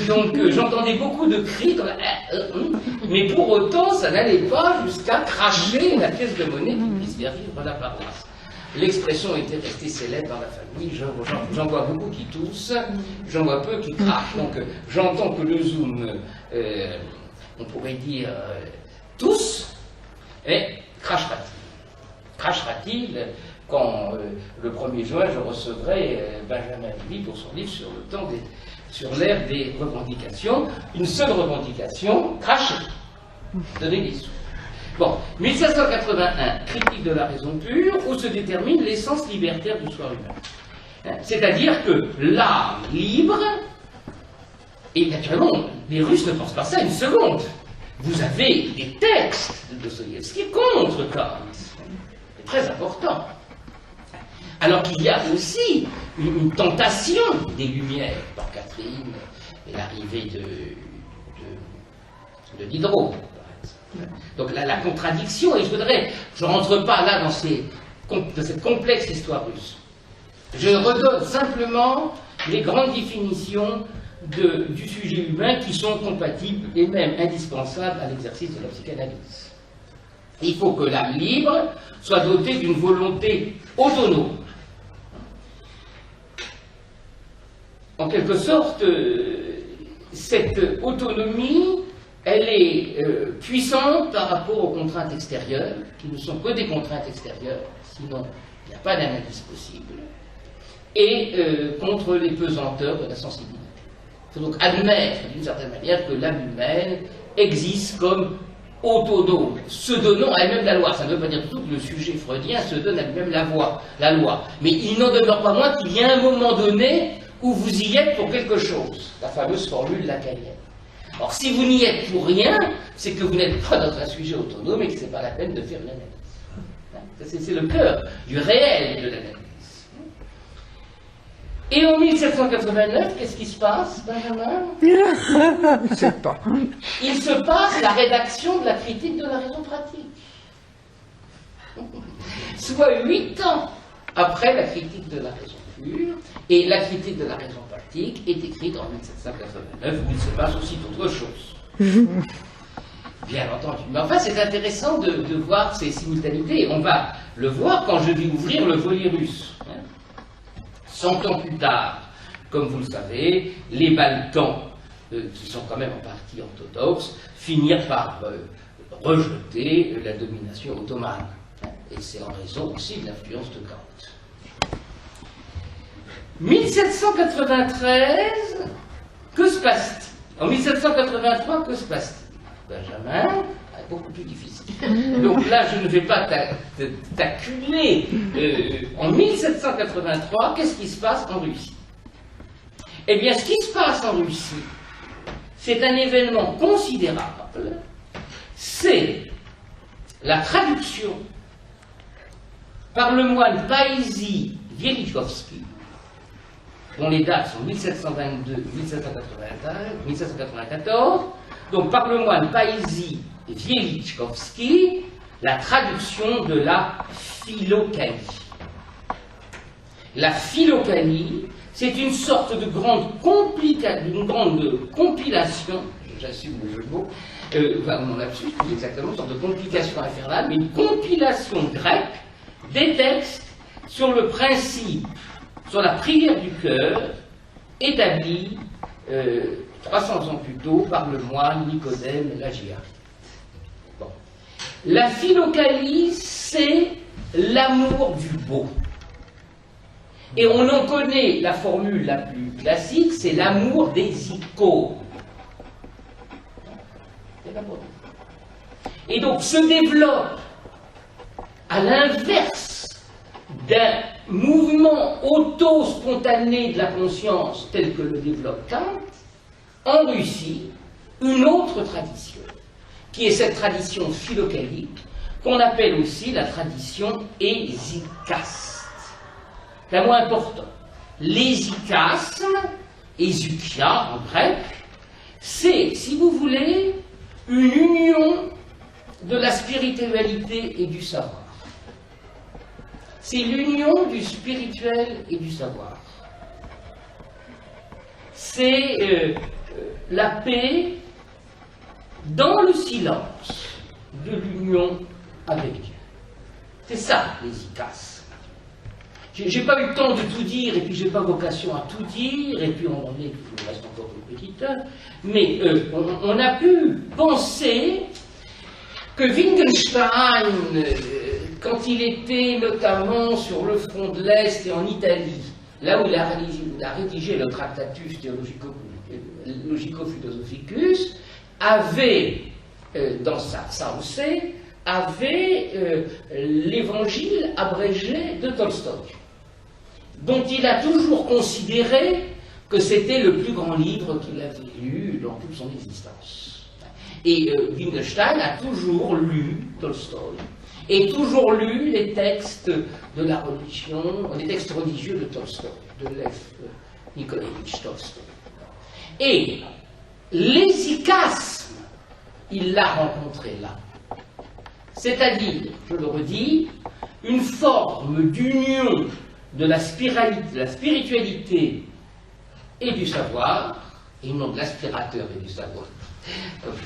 Donc j'entendais beaucoup de cris, mais pour autant ça n'allait pas jusqu'à cracher la pièce de monnaie qui puisse faire vivre la paroisse. L'expression était restée célèbre dans la famille, j'en vois beaucoup qui toussent, j'en vois peu qui crachent. Donc j'entends que le Zoom, on pourrait dire tous, et crachera-t-il? Crachera-t-il quand le 1er juin je recevrai Benjamin Lévy pour son livre sur l'ère des revendications, une seule revendication, cracher, donner des sous. Bon, 1781, critique de la raison pure, où se détermine l'essence libertaire du soi humain. C'est-à-dire que l'âme libre, et naturellement, les Russes ne pensent pas ça une seconde. Vous avez des textes de Dostoïevski contre Kant. C'est très important. Alors qu'il y a aussi une tentation des Lumières par Catherine et l'arrivée de Diderot. Donc la contradiction, et je ne rentre pas là dans cette complexe histoire russe. Je redonne simplement les grandes définitions du sujet humain qui sont compatibles et même indispensables à l'exercice de la psychanalyse. Il faut que l'âme libre soit dotée d'une volonté autonome. En quelque sorte, cette autonomie, elle est puissante par rapport aux contraintes extérieures, qui ne sont que des contraintes extérieures, sinon il n'y a pas d'analyse possible, et contre les pesanteurs de la sensibilité. Il faut donc admettre, d'une certaine manière, que l'âme humaine existe comme autonome, se donnant à elle-même la loi. Ça ne veut pas dire du tout que le sujet freudien se donne à lui-même la loi. Mais il n'en demeure pas moins qu'il y a un moment donné où vous y êtes pour quelque chose, la fameuse formule lacanienne. Or, si vous n'y êtes pour rien, c'est que vous n'êtes pas dans un sujet autonome et que ce n'est pas la peine de faire une analyse. C'est le cœur du réel de l'analyse. Et en 1789, qu'est-ce qui se passe, Benjamin? Je ne sais pas. Il se passe la rédaction de la critique de la raison pratique. Soit 8 ans après la critique de la raison pure, et la critique de la raison pratique est écrite en 1789, où il se passe aussi d'autres choses. Bien entendu. Mais enfin, c'est intéressant de voir ces simultanéités. On va le voir quand je vais ouvrir le volet russe. 100 ans plus tard, comme vous le savez, les Balkans, qui sont quand même en partie orthodoxes, finirent par rejeter la domination ottomane. Et c'est en raison aussi de l'influence de Kant. 1793, que se passe-t-il? En 1783, que se passe-t-il? Benjamin, beaucoup plus difficile. Donc là, je ne vais pas t'acculer. En 1783, qu'est-ce qui se passe en Russie? Eh bien, ce qui se passe en Russie, c'est un événement considérable. C'est la traduction par le moine Païsi Velikovski, dont les dates sont 1722-1794, donc par le moine Païsi Velikovski, la traduction de la Philocanie. La Philocanie, c'est une sorte de grande compilation, j'assume le jeu de mots, mon lapsus, plus exactement, une sorte de complication infernale, mais une compilation grecque des textes sur le principe, sur la prière du cœur, établie 300 ans plus tôt par le moine Nicodème Lagias. Bon. La philokalie, c'est l'amour du beau. Et on en connaît la formule la plus classique, c'est l'amour des icônes. Et donc se développe, à l'inverse d'un mouvement auto-spontané de la conscience tel que le développe Kant, en Russie, une autre tradition, qui est cette tradition philokalique, qu'on appelle aussi la tradition hésicaste. La moins importante. L'hésichasme, hésukia en grec, c'est, si vous voulez, une union de la spiritualité et du savoir. C'est l'union du spirituel et du savoir. C'est la paix dans le silence de l'union avec Dieu. C'est ça, l'hésichasme. J'ai pas eu le temps de tout dire, et puis j'ai pas vocation à tout dire, et puis on en est, il me reste encore une petite heure, mais on a pu penser que Wittgenstein, quand il était notamment sur le front de l'Est et en Italie, là où il a rédigé le Tractatus Logico-Philosophicus, avait, dans sa Saucée, avait l'évangile abrégé de Tolstoï, dont il a toujours considéré que c'était le plus grand livre qu'il avait lu dans toute son existence. Et Wittgenstein a toujours lu Tolstoï, et toujours lu les textes de la religion, les textes religieux de Tolstoï, de Lev Nikolaevitch Tolstoï. Et l'hésichasme, il l'a rencontré là. C'est-à-dire, je le redis, une forme d'union de la spiritualité et du savoir, et non de l'aspirateur et du savoir. Comme je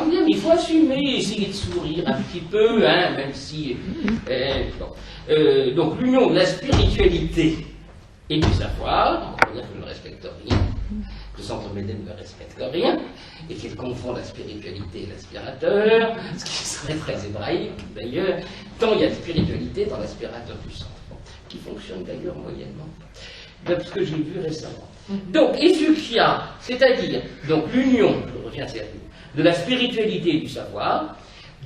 bien, mais il faut assumer, essayer de sourire un petit peu, hein, même si... donc l'union de la spiritualité et du savoir, on va dire que je ne respecte rien, que le Centre Médène ne respecte rien, et qu'il confond la spiritualité et l'aspirateur, ce qui serait très hébraïque d'ailleurs, tant il y a de spiritualité dans l'aspirateur du centre, qui fonctionne d'ailleurs moyennement, de ce que j'ai vu récemment. Donc, Hesukia, c'est-à-dire donc l'union, je reviens à cette ligne, de la spiritualité et du savoir,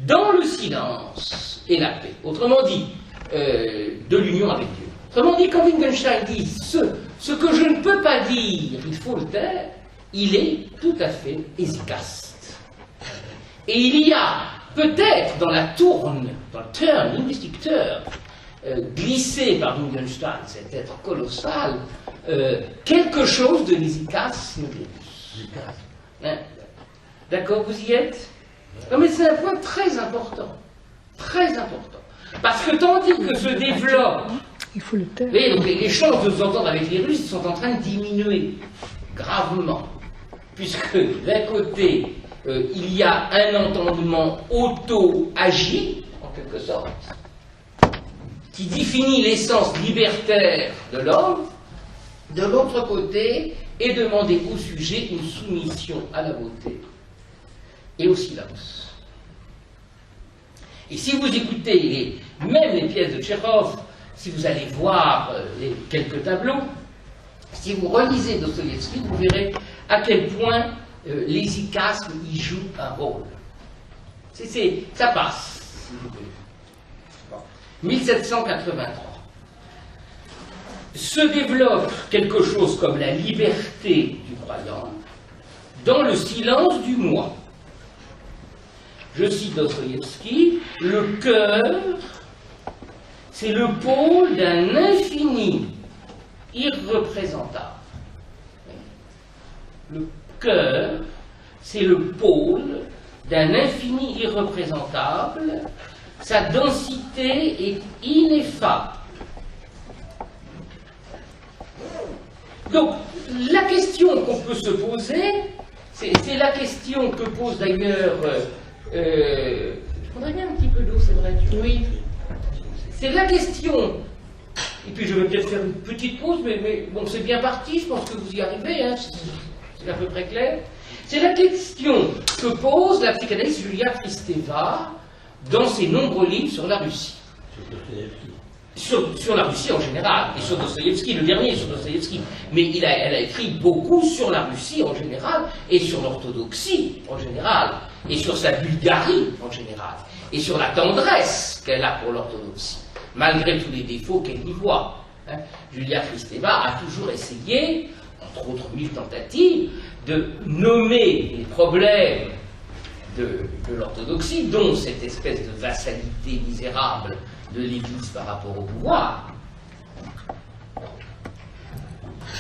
dans le silence et la paix. Autrement dit, de l'union avec Dieu. Autrement dit, quand Wittgenstein dit ce que je ne peux pas dire, il faut le taire, il est tout à fait hésicaste. Et il y a peut-être dans la tourne, dans le turn, linguistic turn, glissé par Wittgenstein, cet être colossal, quelque chose de l'hésichasme. Hein? D'accord, vous y êtes? Non, mais c'est un point très important. Très important. Parce que tandis que se développe... Il faut le taire. Et donc les chances de vous entendre avec les Russes sont en train de diminuer gravement. Puisque d'un côté, il y a un entendement auto-agi, en quelque sorte, qui définit l'essence libertaire de l'homme. De l'autre côté, est demandé au sujet une soumission à la beauté et au silence. Et si vous écoutez même les pièces de Tchekhov, si vous allez voir quelques tableaux, si vous relisez Dostoïevski, vous verrez à quel point l'hésichasme y joue un rôle. Ça passe, si vous voulez. Bon. 1783. Se développe quelque chose comme la liberté du croyant dans le silence du moi. Je cite Dostoïevski, le cœur, c'est le pôle d'un infini irreprésentable. Le cœur, c'est le pôle d'un infini irreprésentable, sa densité est ineffable. Donc, la question qu'on peut se poser, c'est la question que pose d'ailleurs... je prendrais bien un petit peu d'eau, c'est vrai. Oui. C'est la question... Et puis je vais peut-être faire une petite pause, mais bon, c'est bien parti, je pense que vous y arrivez, hein, c'est à peu près clair. C'est la question que pose la psychanalyste Julia Kristeva dans ses nombreux livres sur la Russie. Sur la Russie en général, et sur Dostoïevski, le dernier sur Dostoïevski. Mais elle a écrit beaucoup sur la Russie en général, et sur l'orthodoxie en général, et sur sa Bulgarie en général, et sur la tendresse qu'elle a pour l'orthodoxie, malgré tous les défauts qu'elle y voit. Hein. Julia Kristeva a toujours essayé, entre autres 1000 tentatives, de nommer les problèmes de l'orthodoxie, dont cette espèce de vassalité misérable de l'Église par rapport au pouvoir.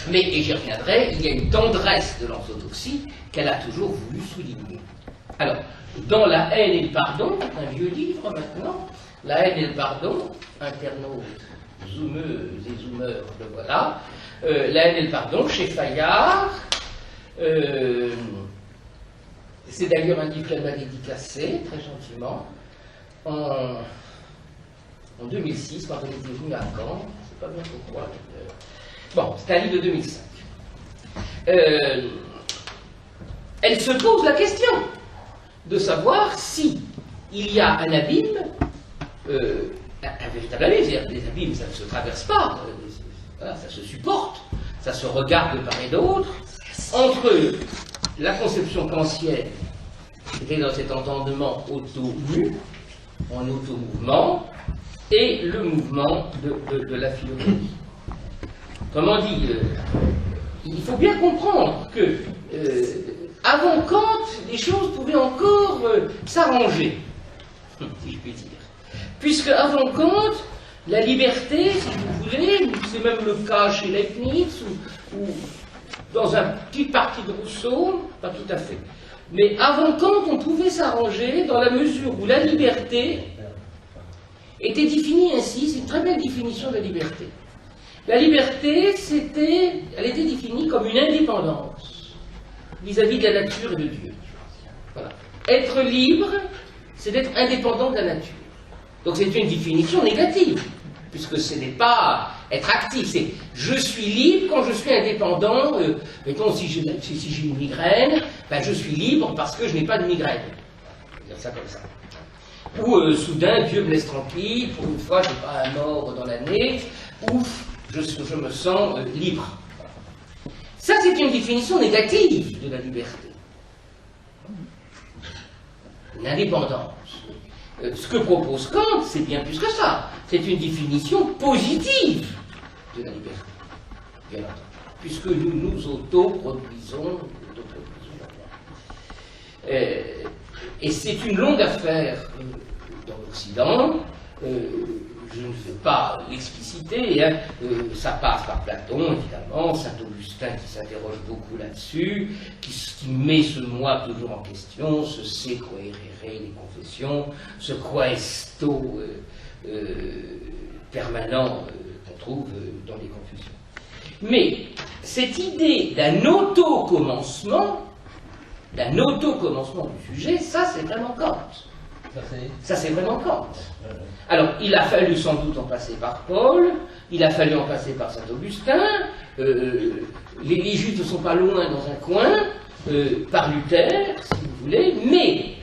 Mais, et j'y reviendrai, il y a une tendresse de l'orthodoxie qu'elle a toujours voulu souligner. Alors, dans La haine et le pardon, un vieux livre maintenant, La haine et le pardon, internautes, zoomeuses et zoomeurs, le voilà, La haine et le pardon, chez Fayard, c'est d'ailleurs un livre qu'elle m'a dédicacé, très gentiment, en 2006, quand elle était venue à Caen, je ne sais pas bien pourquoi. Bon, c'est un livre de 2005. Elle se pose la question de savoir si il y a un abîme, un véritable abîme, c'est-à-dire des abîmes, ça ne se traverse pas, voilà, ça se supporte, ça se regarde de part et d'autre, entre la conception kantienne, qui était dans cet entendement auto-mu, en auto-mouvement, et le mouvement de la philosophie. Comment dit, il faut bien comprendre que avant Kant, les choses pouvaient encore s'arranger, si je puis dire. Puisque avant Kant, la liberté, si vous voulez, c'est même le cas chez Leibniz, ou dans une petite partie de Rousseau, pas tout à fait. Mais avant Kant, on pouvait s'arranger dans la mesure où la liberté était définie ainsi, c'est une très belle définition de la liberté. La liberté, elle était définie comme une indépendance vis-à-vis de la nature et de Dieu. Voilà. Être libre, c'est d'être indépendant de la nature. Donc c'est une définition négative, puisque ce n'est pas être actif, c'est je suis libre quand je suis indépendant. Mettons, si j'ai une migraine, ben, je suis libre parce que je n'ai pas de migraine. Je vais dire ça comme ça. Ou soudain, Dieu me laisse tranquille, pour une fois, je n'ai pas un mort dans l'année, ouf, je me sens libre. Ça, c'est une définition négative de la liberté. Une indépendance. Ce que propose Kant, c'est bien plus que ça. C'est une définition positive de la liberté, bien entendu, puisque nous nous autoproduisons. Et c'est une longue affaire dans l'Occident. Je ne vais pas l'expliciter, hein. Ça passe par Platon, évidemment, Saint-Augustin qui s'interroge beaucoup là-dessus, qui met ce moi toujours en question, ce se quaerere les confessions, ce questo permanent qu'on trouve dans les Confusions. Mais cette idée d'un auto-commencement du sujet, ça c'est vraiment Kant. Ça c'est vraiment Kant. Alors, il a fallu sans doute en passer par Paul, il a fallu en passer par Saint-Augustin, les Juifs ne sont pas loin dans un coin, par Luther, si vous voulez, mais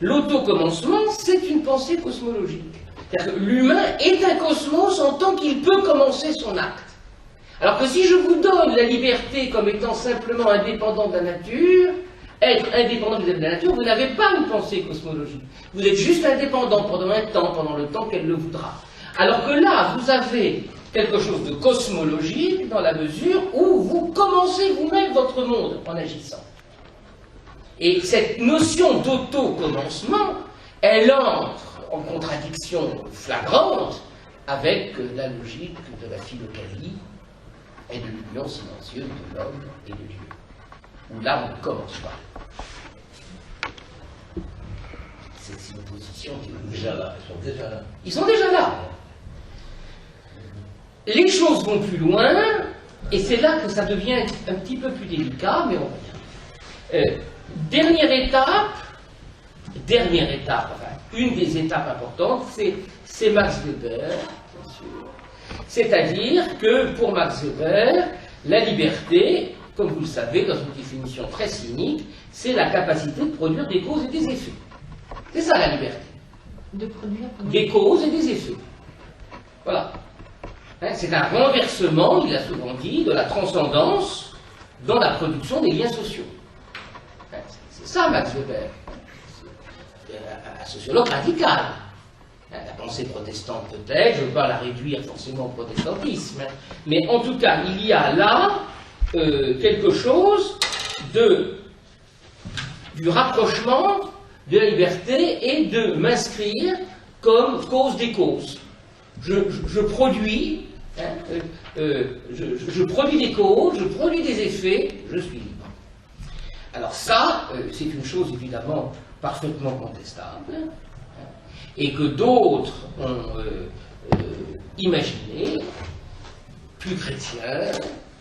l'auto-commencement, c'est une pensée cosmologique. C'est-à-dire que l'humain est un cosmos en tant qu'il peut commencer son acte. Alors que si je vous donne la liberté comme étant simplement indépendant de la nature, être indépendant de la nature, vous n'avez pas une pensée cosmologique. Vous êtes juste indépendant pendant un temps, pendant le temps qu'elle le voudra. Alors que là, vous avez quelque chose de cosmologique dans la mesure où vous commencez vous-même votre monde en agissant. Et cette notion d'auto-commencement, elle entre en contradiction flagrante avec la logique de la philokalie et de l'union silencieuse de l'homme et de Dieu. Où là, on ne commence pas. C'est une opposition qui est déjà là. Ils sont déjà là. Ils sont déjà là. Les choses vont plus loin, et c'est là que ça devient un petit peu plus délicat, mais on va dire. Dernière étape, enfin, une des étapes importantes, c'est Max Weber, bien sûr. C'est-à-dire que pour Max Weber, la liberté, comme vous le savez, dans une définition très cynique, c'est la capacité de produire des causes et des effets. C'est ça la liberté. De produire des causes et des effets. Voilà. Hein, c'est un renversement, il a souvent dit, de la transcendance dans la production des liens sociaux. Hein, c'est ça Max Weber. C'est un sociologue radical. Hein, la pensée protestante peut-être, je ne veux pas la réduire forcément au protestantisme, hein, mais en tout cas, il y a là quelque chose du rapprochement de la liberté et de m'inscrire comme cause des causes. Je produis, hein, je produis des causes, je produis des effets, je suis libre. Alors ça, c'est une chose évidemment parfaitement contestable, hein, et que d'autres ont imaginé, plus chrétiens,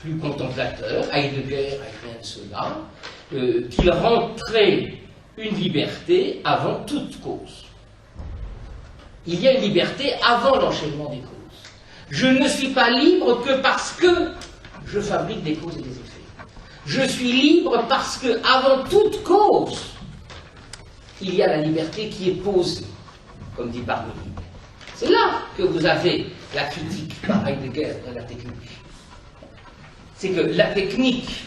plus contemplateurs, Heidegger a rien de cela, qu'il rentrait une liberté avant toute cause. Il y a une liberté avant l'enchaînement des causes. Je ne suis pas libre que parce que je fabrique des causes et des effets. Je suis libre parce que, avant toute cause, il y a la liberté qui est posée, comme dit Parmenide. C'est là que vous avez la critique par Heidegger de la technique. C'est que la technique,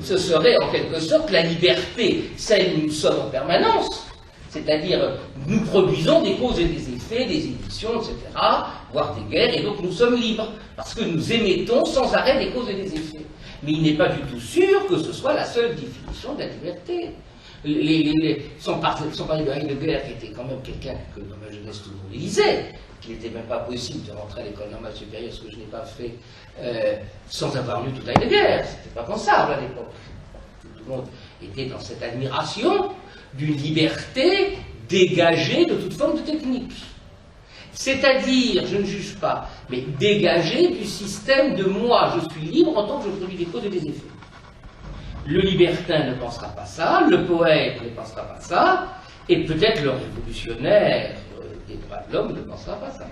ce serait en quelque sorte la liberté, celle où nous sommes en permanence, c'est-à-dire nous produisons des causes et des effets, des émissions, etc., voire des guerres, et donc nous sommes libres, parce que nous émettons sans arrêt des causes et des effets. Mais il n'est pas du tout sûr que ce soit la seule définition de la liberté. Sans parler de Heidegger, qui était quand même quelqu'un que dans ma jeunesse tout le monde lisait, qu'il n'était même pas possible de rentrer à l'école normale supérieure, ce que je n'ai pas fait sans avoir lu tout Heidegger. C'était pas pensable à l'époque. Tout le monde était dans cette admiration d'une liberté dégagée de toute forme de technique. C'est-à-dire, je ne juge pas, mais dégagée du système de moi, je suis libre en tant que je produis des causes et des effets. Le libertin ne pensera pas ça, le poète ne pensera pas ça, et peut-être le révolutionnaire des droits de l'homme ne pensera pas ça.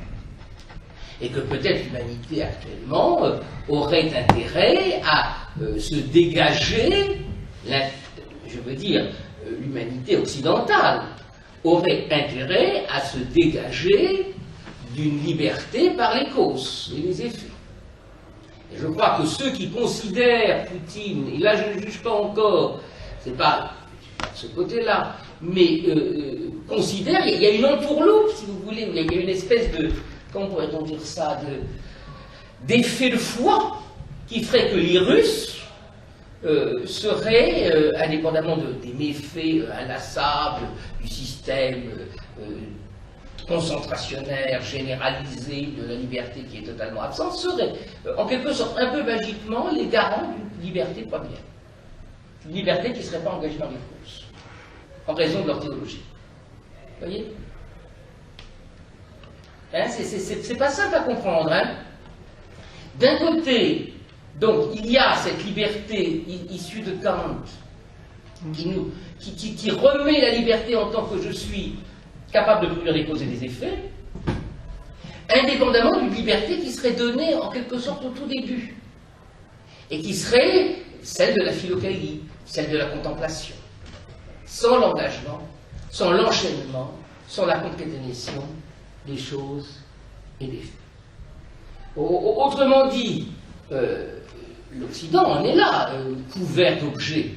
Et que peut-être l'humanité actuellement aurait intérêt à se dégager, je veux dire, l'humanité occidentale aurait intérêt à se dégager d'une liberté par les causes et les effets. Et je crois que ceux qui considèrent Poutine, et là je ne juge pas encore, c'est pas de ce côté-là, mais considèrent, il y a une entourloupe, si vous voulez, il y a une espèce de, comment pourrait-on dire ça, d'effet de foi qui ferait que les Russes seraient, indépendamment des méfaits inlassables du système concentrationnaire, généralisé de la liberté qui est totalement absente, seraient, en quelque sorte, un peu magiquement, les garants d'une liberté première. Une liberté qui ne serait pas engagée dans les causes, en raison de leur théologie. Vous voyez, hein, c'est pas simple à comprendre. Hein. D'un côté, donc, il y a cette liberté issue de Kant, qui remet la liberté en tant que je suis capable de produire des causes et des effets, indépendamment d'une liberté qui serait donnée en quelque sorte au tout début, et qui serait celle de la philokalie, celle de la contemplation, sans l'engagement, sans l'enchaînement, sans la concaténation des choses et des faits. Autrement dit, l'Occident en est là, couvert d'objets.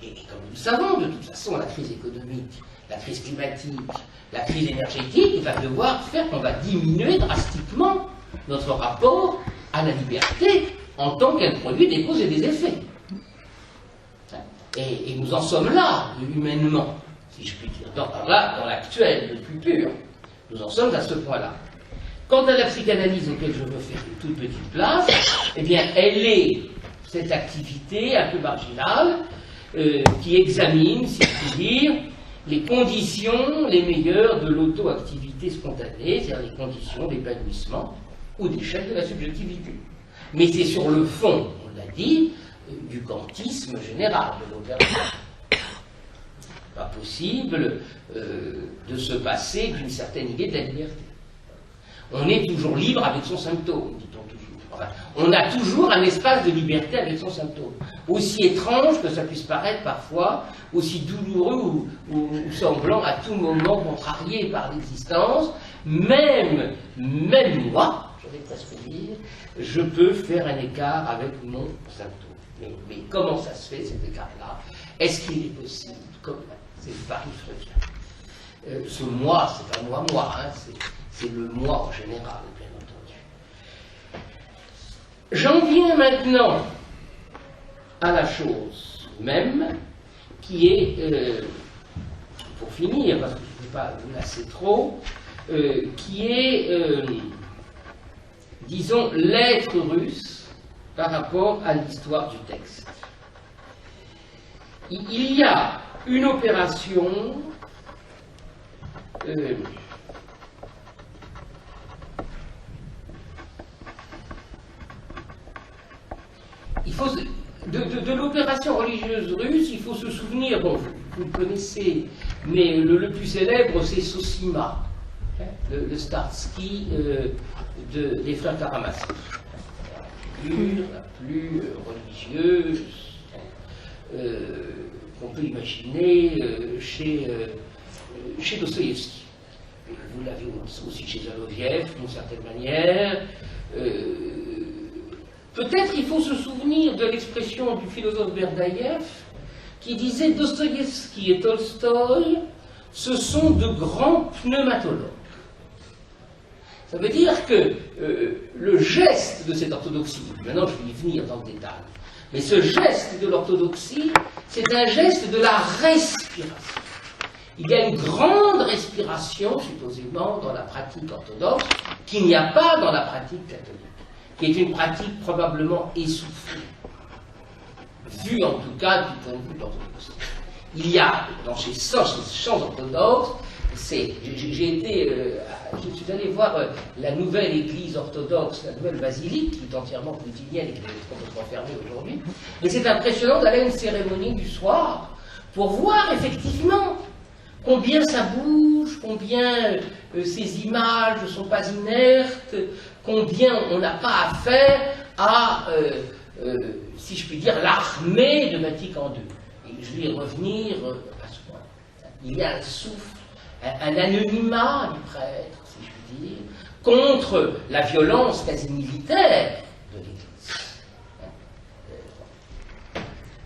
Et comme nous le savons, de toute façon, la crise économique, la crise climatique, la crise énergétique va devoir faire qu'on va diminuer drastiquement notre rapport à la liberté en tant qu'elle produit des causes et des effets. Et nous en sommes là, humainement, si je puis dire, dans l'actuel, le plus pur. Nous en sommes à ce point-là. Quant à la psychanalyse auquel je veux faire une toute petite place, eh bien, elle est cette activité un peu marginale qui examine, si je puis dire, les conditions les meilleures de l'auto-activité spontanée, c'est-à-dire les conditions d'épanouissement ou d'échec de la subjectivité. Mais c'est sur le fond, on l'a dit, du kantisme général de l'auberge. Pas possible de se passer d'une certaine idée de la liberté. On est toujours libre avec son symptôme, dit-on toujours. Enfin, on a toujours un espace de liberté avec son symptôme. aussi étrange que ça puisse paraître parfois, aussi douloureux ou semblant à tout moment contrarié par l'existence, même moi, je vais presque dire, je peux faire un écart avec mon symptôme. Mais comment ça se fait, cet écart-là? Est-ce qu'il est possible? C'est le pari freudien. Ce moi, c'est pas moi, hein, c'est le moi en général, bien entendu. J'en viens maintenant à la chose même, qui est, pour finir, parce que je ne peux pas vous lasser trop, qui est, disons, l'être russe par rapport à l'histoire du texte. Il y a une opération il faut de l'opération religieuse russe, il faut se souvenir, bon, vous le connaissez, mais le plus célèbre, c'est Sosima, hein, le Starsky des frères Karamazov. La plus religieuse qu'on peut imaginer chez Dostoïevski. Vous l'avez aussi chez Soloviev, d'une certaine manière. Peut-être il faut se souvenir de l'expression du philosophe Berdaïev qui disait Dostoïevski et Tolstoï, ce sont de grands pneumatologues. Ça veut dire que le geste de cette orthodoxie, maintenant je vais y venir dans le détail, mais ce geste de l'orthodoxie, c'est un geste de la respiration. Il y a une grande respiration, supposément, dans la pratique orthodoxe, qu'il n'y a pas dans la pratique catholique, qui est une pratique probablement essoufflée, vue en tout cas du point de vue de l'orthodoxie. Il y a, dans ces chants orthodoxes, je suis allé voir la nouvelle église orthodoxe, la nouvelle basilique, qui est entièrement poutinienne et qui est complètement fermée aujourd'hui. Mais c'est impressionnant d'aller à une cérémonie du soir pour voir effectivement combien ça bouge, combien ces images ne sont pas inertes, combien on n'a pas affaire à, si je puis dire, l'armée de Vatican II. Et je vais y revenir à ce point. Il y a un souffle, un anonymat du prêtre, si je puis dire, contre la violence quasi militaire de l'Église.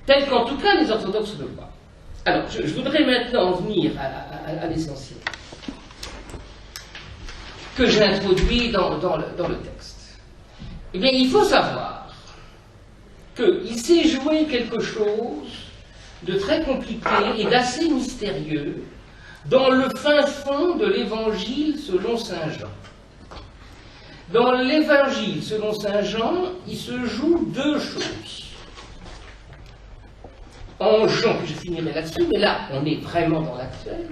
Tel qu'en tout cas les orthodoxes le voient. Alors, je voudrais maintenant en venir à l'essentiel, que j'introduis dans le texte. Eh bien, il faut savoir qu'il s'est joué quelque chose de très compliqué et d'assez mystérieux dans le fin fond de l'Évangile selon saint Jean. Dans l'Évangile selon saint Jean, il se joue deux choses. En Jean, je finirai là-dessus, mais là, on est vraiment dans l'actuel.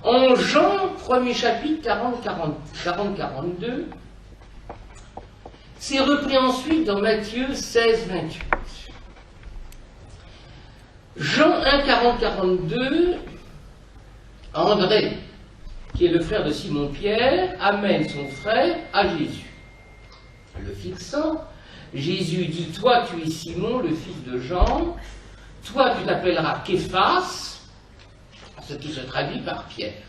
En Jean, premier chapitre, 40-42, c'est repris ensuite dans Matthieu 16-28. Jean 1, 40-42, André, qui est le frère de Simon-Pierre, amène son frère à Jésus. Le fixant, Jésus dit, « Toi, tu es Simon, le fils de Jean, toi, tu t'appelleras Képhas, ce qui se traduit par Pierre.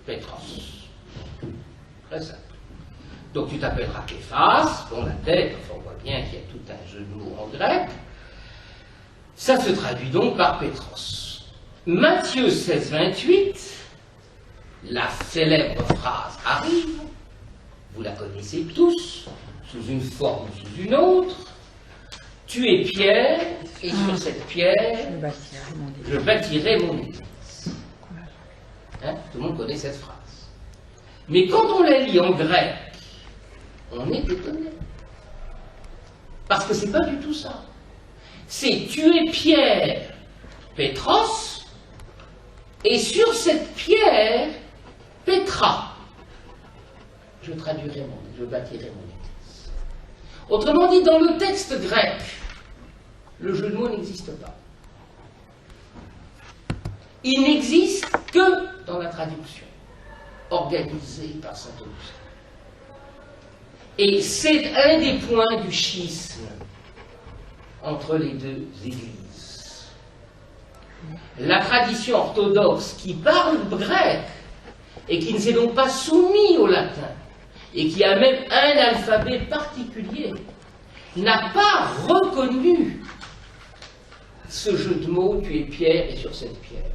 Pétros. Très simple. Donc tu t'appelleras Képhas, bon, la tête, enfin, on voit bien qu'il y a tout un jeu de mots en grec. Ça se traduit donc par Pétros. Matthieu 16, 28, la célèbre phrase arrive, vous la connaissez tous, sous une forme ou sous une autre. Tu es Pierre, et sur cette pierre, je bâtirai mon église. Hein? Tout le monde connaît cette phrase. Mais quand on la lit en grec, on est étonné. Parce que c'est pas du tout ça. C'est tu es Pierre, Pétros, et sur cette pierre, Pétra, je bâtirai mon église. Autrement dit, dans le texte grec, le jeu de mots n'existe pas. Il n'existe que dans la traduction, organisée par saint Augustin. Et c'est un des points du schisme entre les deux églises. La tradition orthodoxe qui parle grec et qui ne s'est donc pas soumis au latin et qui a même un alphabet particulier n'a pas reconnu ce jeu de mots, tu es pierre et sur cette pierre.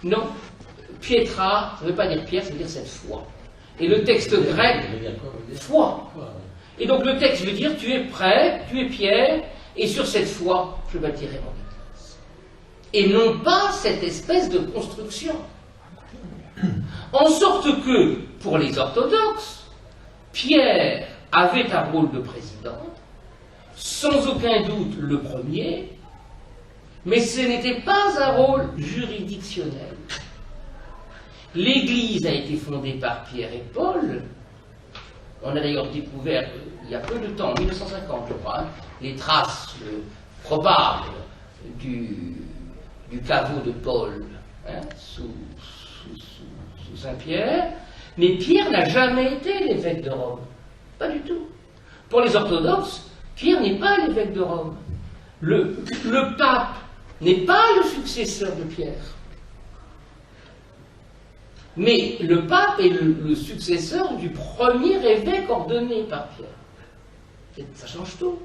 Non, pietra, ça ne veut pas dire pierre, ça veut dire cette foi. Et le texte grec, foi. Et donc le texte veut dire tu es prêt, tu es pierre, et sur cette foi, je bâtirai mon église. Et non pas cette espèce de construction. En sorte que, pour les orthodoxes, Pierre avait un rôle de président, sans aucun doute le premier, mais ce n'était pas un rôle juridictionnel. L'Église a été fondée par Pierre et Paul. On a d'ailleurs découvert, il y a peu de temps, en 1950 je crois, les traces probables du caveau de Paul sous Saint-Pierre. Mais Pierre n'a jamais été l'évêque de Rome. Pas du tout. Pour les orthodoxes, Pierre n'est pas l'évêque de Rome. Le pape n'est pas le successeur de Pierre. Mais le pape est le successeur du premier évêque ordonné par Pierre. Ça change tout.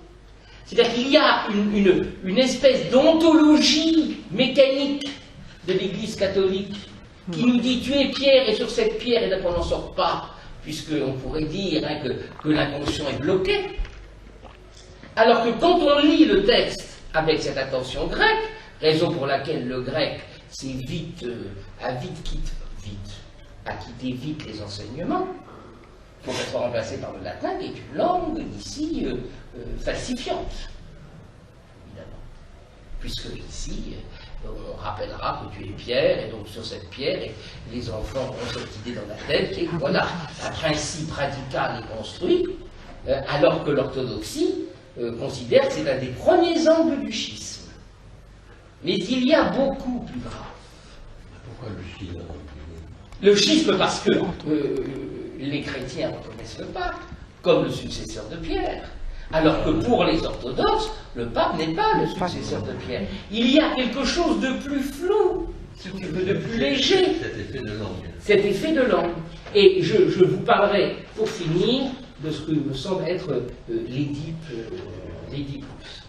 C'est-à-dire qu'il y a une espèce d'ontologie mécanique de l'Église catholique qui nous dit tu es pierre et sur cette pierre, et donc on n'en sort pas, puisqu'on pourrait dire que l'inconscient est bloqué. Alors que quand on lit le texte avec cette attention grecque, raison pour laquelle le grec a quitté vite les enseignements, pour être remplacé par le latin, qui est une langue ici falsifiante, évidemment. Puisque ici, on rappellera que tu es pierre, et donc sur cette pierre, et les enfants ont cette idée dans la tête, et voilà, un principe radical est construit, alors que l'orthodoxie considère que c'est un des premiers angles du schisme. Mais il y a beaucoup plus grave. Pourquoi le schisme? Le schisme parce que les chrétiens reconnaissent le pape comme le successeur de Pierre. Alors que pour les orthodoxes, le pape n'est pas le successeur de Pierre. Il y a quelque chose de plus flou, de plus léger. Cet effet de langue. Cet effet de langue. Et je vous parlerai, pour finir, de ce que me semble être l'Édipe russe.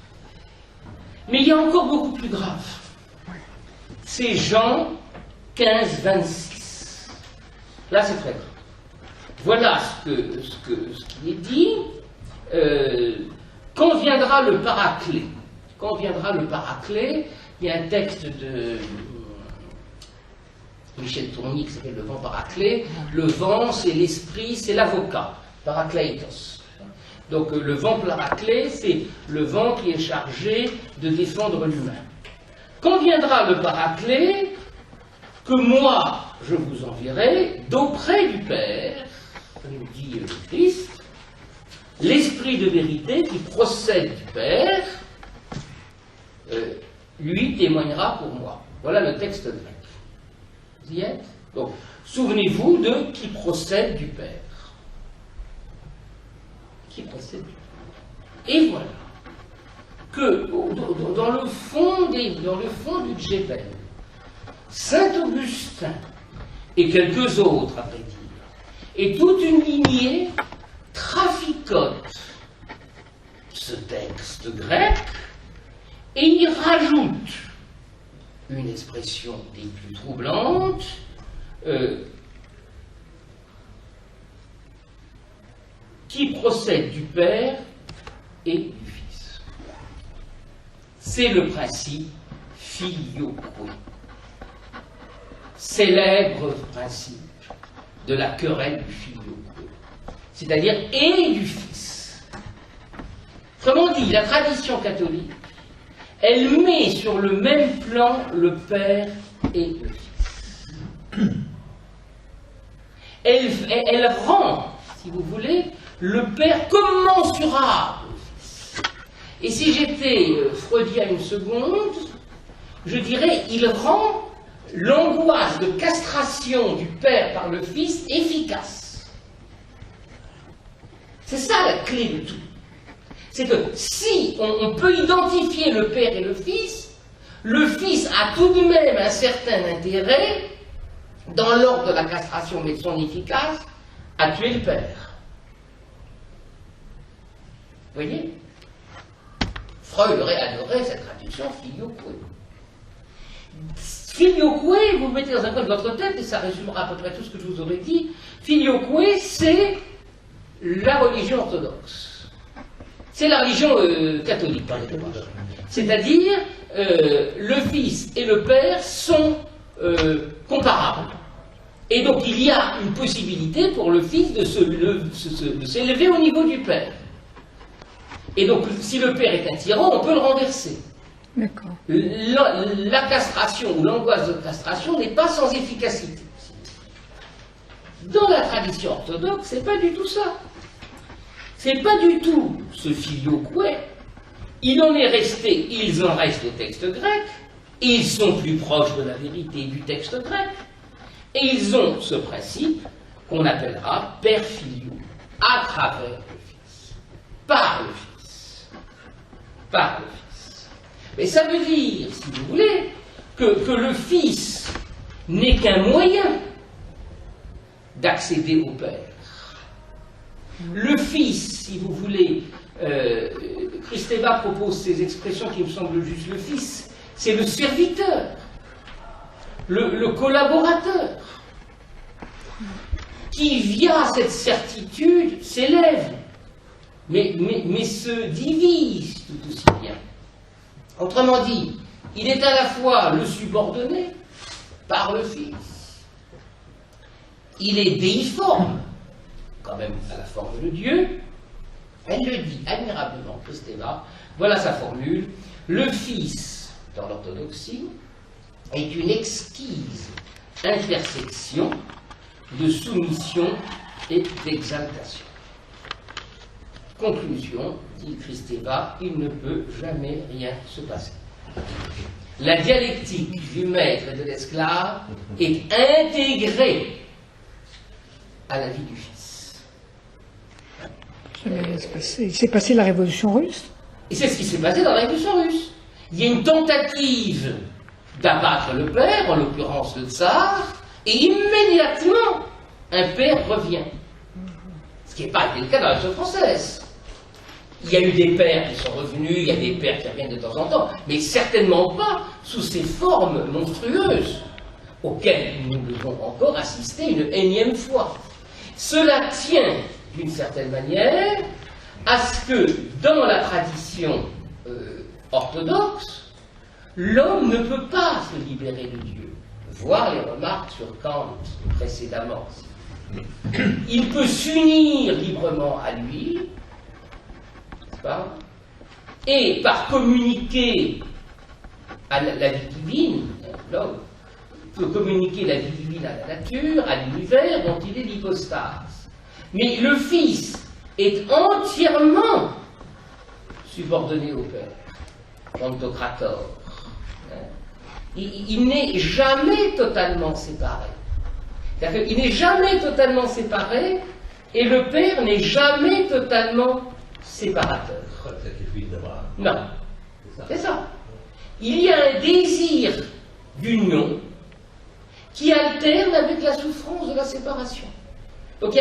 Mais il y a encore beaucoup plus grave. C'est Jean 15, 26. Là, c'est très grave. Voilà ce qui est dit. Quand viendra le Paraclet? Quand viendra le Paraclet? Il y a un texte de Michel Tourny qui s'appelle Le vent Paraclet. Le vent, c'est l'esprit, c'est l'avocat. Parakleitos. Donc le vent Paraclet, c'est le vent qui est chargé de défendre l'humain. Quand viendra le Paraclet, que moi je vous enverrai d'auprès du Père, nous dit le Christ, l'esprit de vérité qui procède du Père, lui témoignera pour moi. Voilà le texte grec. Vous y êtes? Donc, souvenez-vous de qui procède du Père. Qui procède du Père. Et voilà que dans le fond du Djebel, Saint Augustin et quelques autres, après dire, et toute une lignée traficote ce texte grec et y rajoute une expression des plus troublantes, qui procède du Père et du Fils. C'est le principe filioque, célèbre principe de la querelle du filioque, c'est-à-dire et du Fils. Autrement dit, la tradition catholique, elle met sur le même plan le Père et le Fils. Elle rend, si vous voulez, le Père commensurable au Fils. Et si j'étais freudien une seconde, je dirais, il rend l'angoisse de castration du Père par le Fils efficace. C'est ça la clé de tout. C'est que si on peut identifier le père et le fils a tout de même un certain intérêt, dans l'ordre de la castration mais de son efficace, à tuer le père. Vous voyez? Freud aurait adoré cette traduction filioque. Filioque, vous le mettez dans un coin de votre tête et ça résumera à peu près tout ce que je vous aurais dit. Filioque, c'est la religion orthodoxe. C'est la religion catholique, par exemple. C'est-à-dire, le fils et le père sont comparables. Et donc, il y a une possibilité pour le fils de s'élever au niveau du père. Et donc, si le père est un tyran, on peut le renverser. D'accord. La castration ou l'angoisse de castration n'est pas sans efficacité. Dans la tradition orthodoxe, c'est pas du tout ça. C'est pas du tout ce filioque. Ils en restent au texte grec, et ils sont plus proches de la vérité du texte grec, et ils ont ce principe qu'on appellera père filio, à travers le fils, par le fils, par le fils. Mais ça veut dire, si vous voulez, que le fils n'est qu'un moyen d'accéder au père. Le fils, si vous voulez, Kristeva propose ces expressions qui me semblent juste. Le fils, c'est le serviteur, le collaborateur, qui via cette certitude s'élève, mais se divise tout aussi bien. Autrement dit, il est à la fois le subordonné par le fils, il est déiforme, quand même à la forme de Dieu. Elle le dit admirablement, Kristeva, voilà sa formule. Le fils, dans l'orthodoxie, est une exquise intersection de soumission et d'exaltation. Conclusion, dit Kristeva, il ne peut jamais rien se passer. La dialectique du maître et de l'esclave est intégrée à la vie du fils. Il s'est passé la révolution russe. Et c'est ce qui s'est passé dans la révolution russe. Il y a une tentative d'abattre le père, en l'occurrence le tsar, et immédiatement, un père revient. Ce qui n'est pas été le cas dans la Révolution française. Il y a eu des pères qui sont revenus, il y a des pères qui reviennent de temps en temps, mais certainement pas sous ces formes monstrueuses auxquelles nous devons encore assister une énième fois. Cela tient, d'une certaine manière, à ce que, dans la tradition orthodoxe, l'homme ne peut pas se libérer de Dieu. Voir les remarques sur Kant précédemment. Il peut s'unir librement à lui, n'est-ce pas, et par communiquer à la vie divine, l'homme peut communiquer la vie divine à la nature, à l'univers dont il est l'hypostase. Mais le Fils est entièrement subordonné au Père, Pantocrator. Il n'est jamais totalement séparé. C'est-à-dire qu'il n'est jamais totalement séparé et le Père n'est jamais totalement séparateur. Non, c'est ça. Il y a un désir d'union qui alterne avec la souffrance de la séparation. Donc, je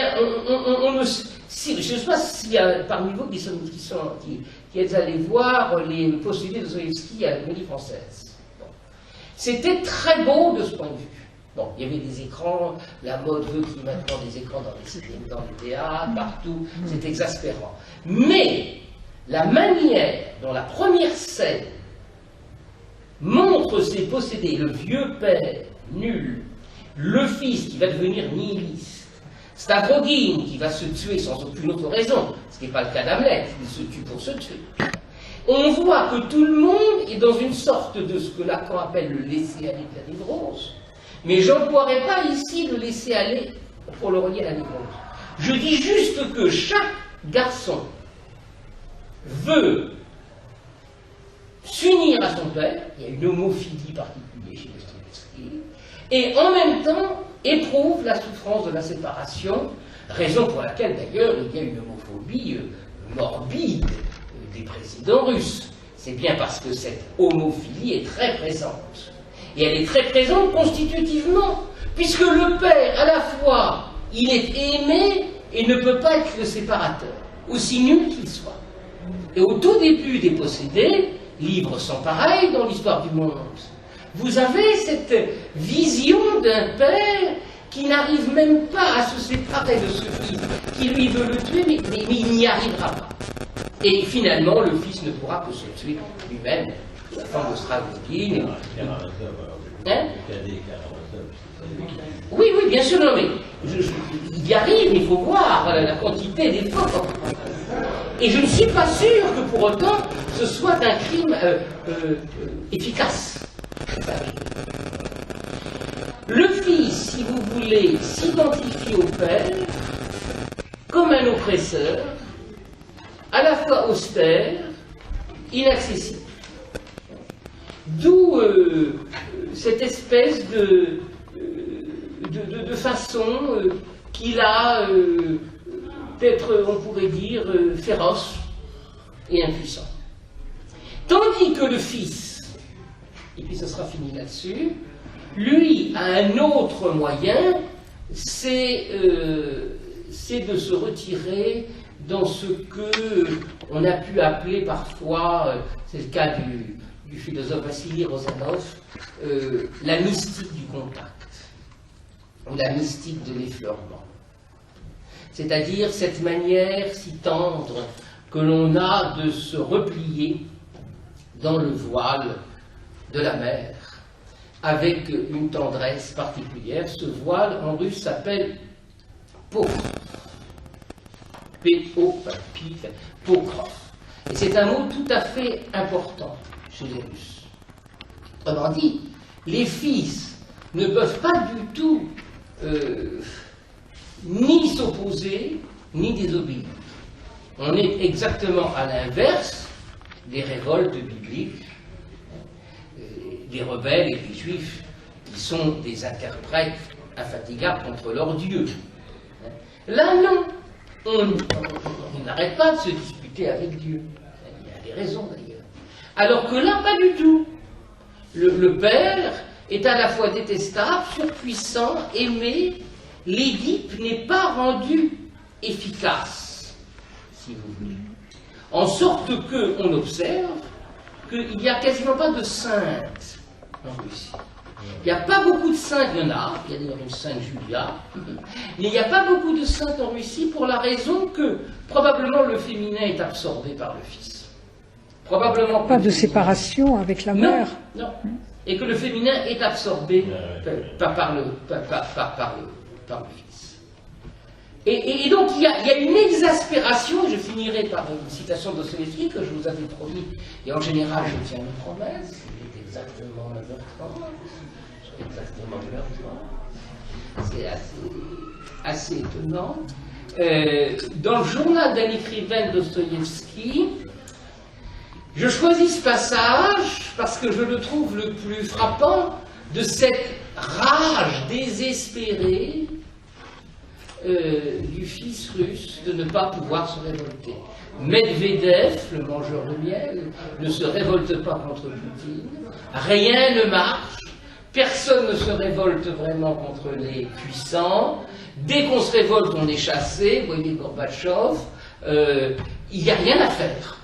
ne sais pas s'il y a parmi vous qui êtes allés voir les postulés de Dostoïevski à la Comédie Française. Bon. C'était très beau de ce point de vue. Bon, il y avait des écrans, la mode veut qu'il y ait maintenant des écrans dans les théâtres, partout, c'est exaspérant. Mais la manière dont la première scène montre ses possédés, le vieux père nul, le fils qui va devenir nihiliste, Stavrogin qui va se tuer sans aucune autre raison, ce qui n'est pas le cas d'Hamlet, il se tue pour se tuer. On voit que tout le monde est dans une sorte de ce que Lacan appelle le laisser-aller de la névrose, mais je n'emploierai pas ici le laisser-aller pour le relier à la névrose. Je dis juste que chaque garçon veut s'unir à son père, il y a une homophilie particulière chez Dostoïevski, et en même temps éprouve la souffrance de la séparation, raison pour laquelle d'ailleurs il y a une homophobie morbide des présidents russes. C'est bien parce que cette homophilie est très présente. Et elle est très présente constitutivement, puisque le père, à la fois, il est aimé et ne peut pas être le séparateur, aussi nul qu'il soit. Et au tout début des Possédés, livres sans pareil dans l'histoire du monde, vous avez cette vision d'un père qui n'arrive même pas à se séparer de ce fils, qui lui veut le tuer, mais il n'y arrivera pas. Et finalement, le fils ne pourra que se tuer lui-même, la femme de Stravogin. Hein? Oui, oui, bien sûr, non, mais il y arrive, il faut voir la quantité d'efforts. Et je ne suis pas sûr que pour autant ce soit un crime efficace. Le fils, si vous voulez, s'identifie au père comme un oppresseur, à la fois austère, inaccessible. D'où cette espèce de façon qu'il a d'être, on pourrait dire, féroce et impuissant. Tandis que le fils, et puis ce sera fini là-dessus, lui a un autre moyen, c'est de se retirer dans ce que on a pu appeler parfois, c'est le cas du philosophe Vassili Rozanov, la mystique du contact, ou la mystique de l'effleurement. C'est-à-dire cette manière si tendre que l'on a de se replier dans le voile de la mer, avec une tendresse particulière. Ce voile en russe s'appelle pokrov. P-O-P, pokrov. Et c'est un mot tout à fait important chez les Russes. Autrement dit, les fils ne peuvent pas du tout ni s'opposer, ni désobéir. On est exactement à l'inverse des révoltes bibliques, des rebelles et des juifs qui sont des interprètes infatigables contre leur Dieu. Là, non, on n'arrête pas de se disputer avec Dieu. Il y a des raisons d'ailleurs. Alors que là, pas du tout. Le père est à la fois détestable, surpuissant, aimé. L'Édipe n'est pas rendu efficace, si vous voulez. En sorte qu'on observe qu'il n'y a quasiment pas de saintes en Russie. Il n'y a pas beaucoup de saintes, il y en a d'ailleurs une sainte Julia, mais il n'y a pas beaucoup de saintes en Russie pour la raison que probablement le féminin est absorbé par le fils. Probablement pas de séparation avec la mère. Non, et que le féminin est absorbé par le fils. Et donc il y a une exaspération, et je finirai par une citation de Dostoïevski que je vous avais promis, et en général je tiens mes promesses, il est exactement 9h30, c'est exactement 9h30, c'est assez étonnant. Dans le journal d'un écrivain de Dostoïevski, je choisis ce passage parce que je le trouve le plus frappant de cette rage désespérée du fils russe de ne pas pouvoir se révolter. Medvedev, le mangeur de miel, ne se révolte pas contre Poutine, rien ne marche, personne ne se révolte vraiment contre les puissants, dès qu'on se révolte on est chassé, vous voyez Gorbatchev, il n'y a rien à faire.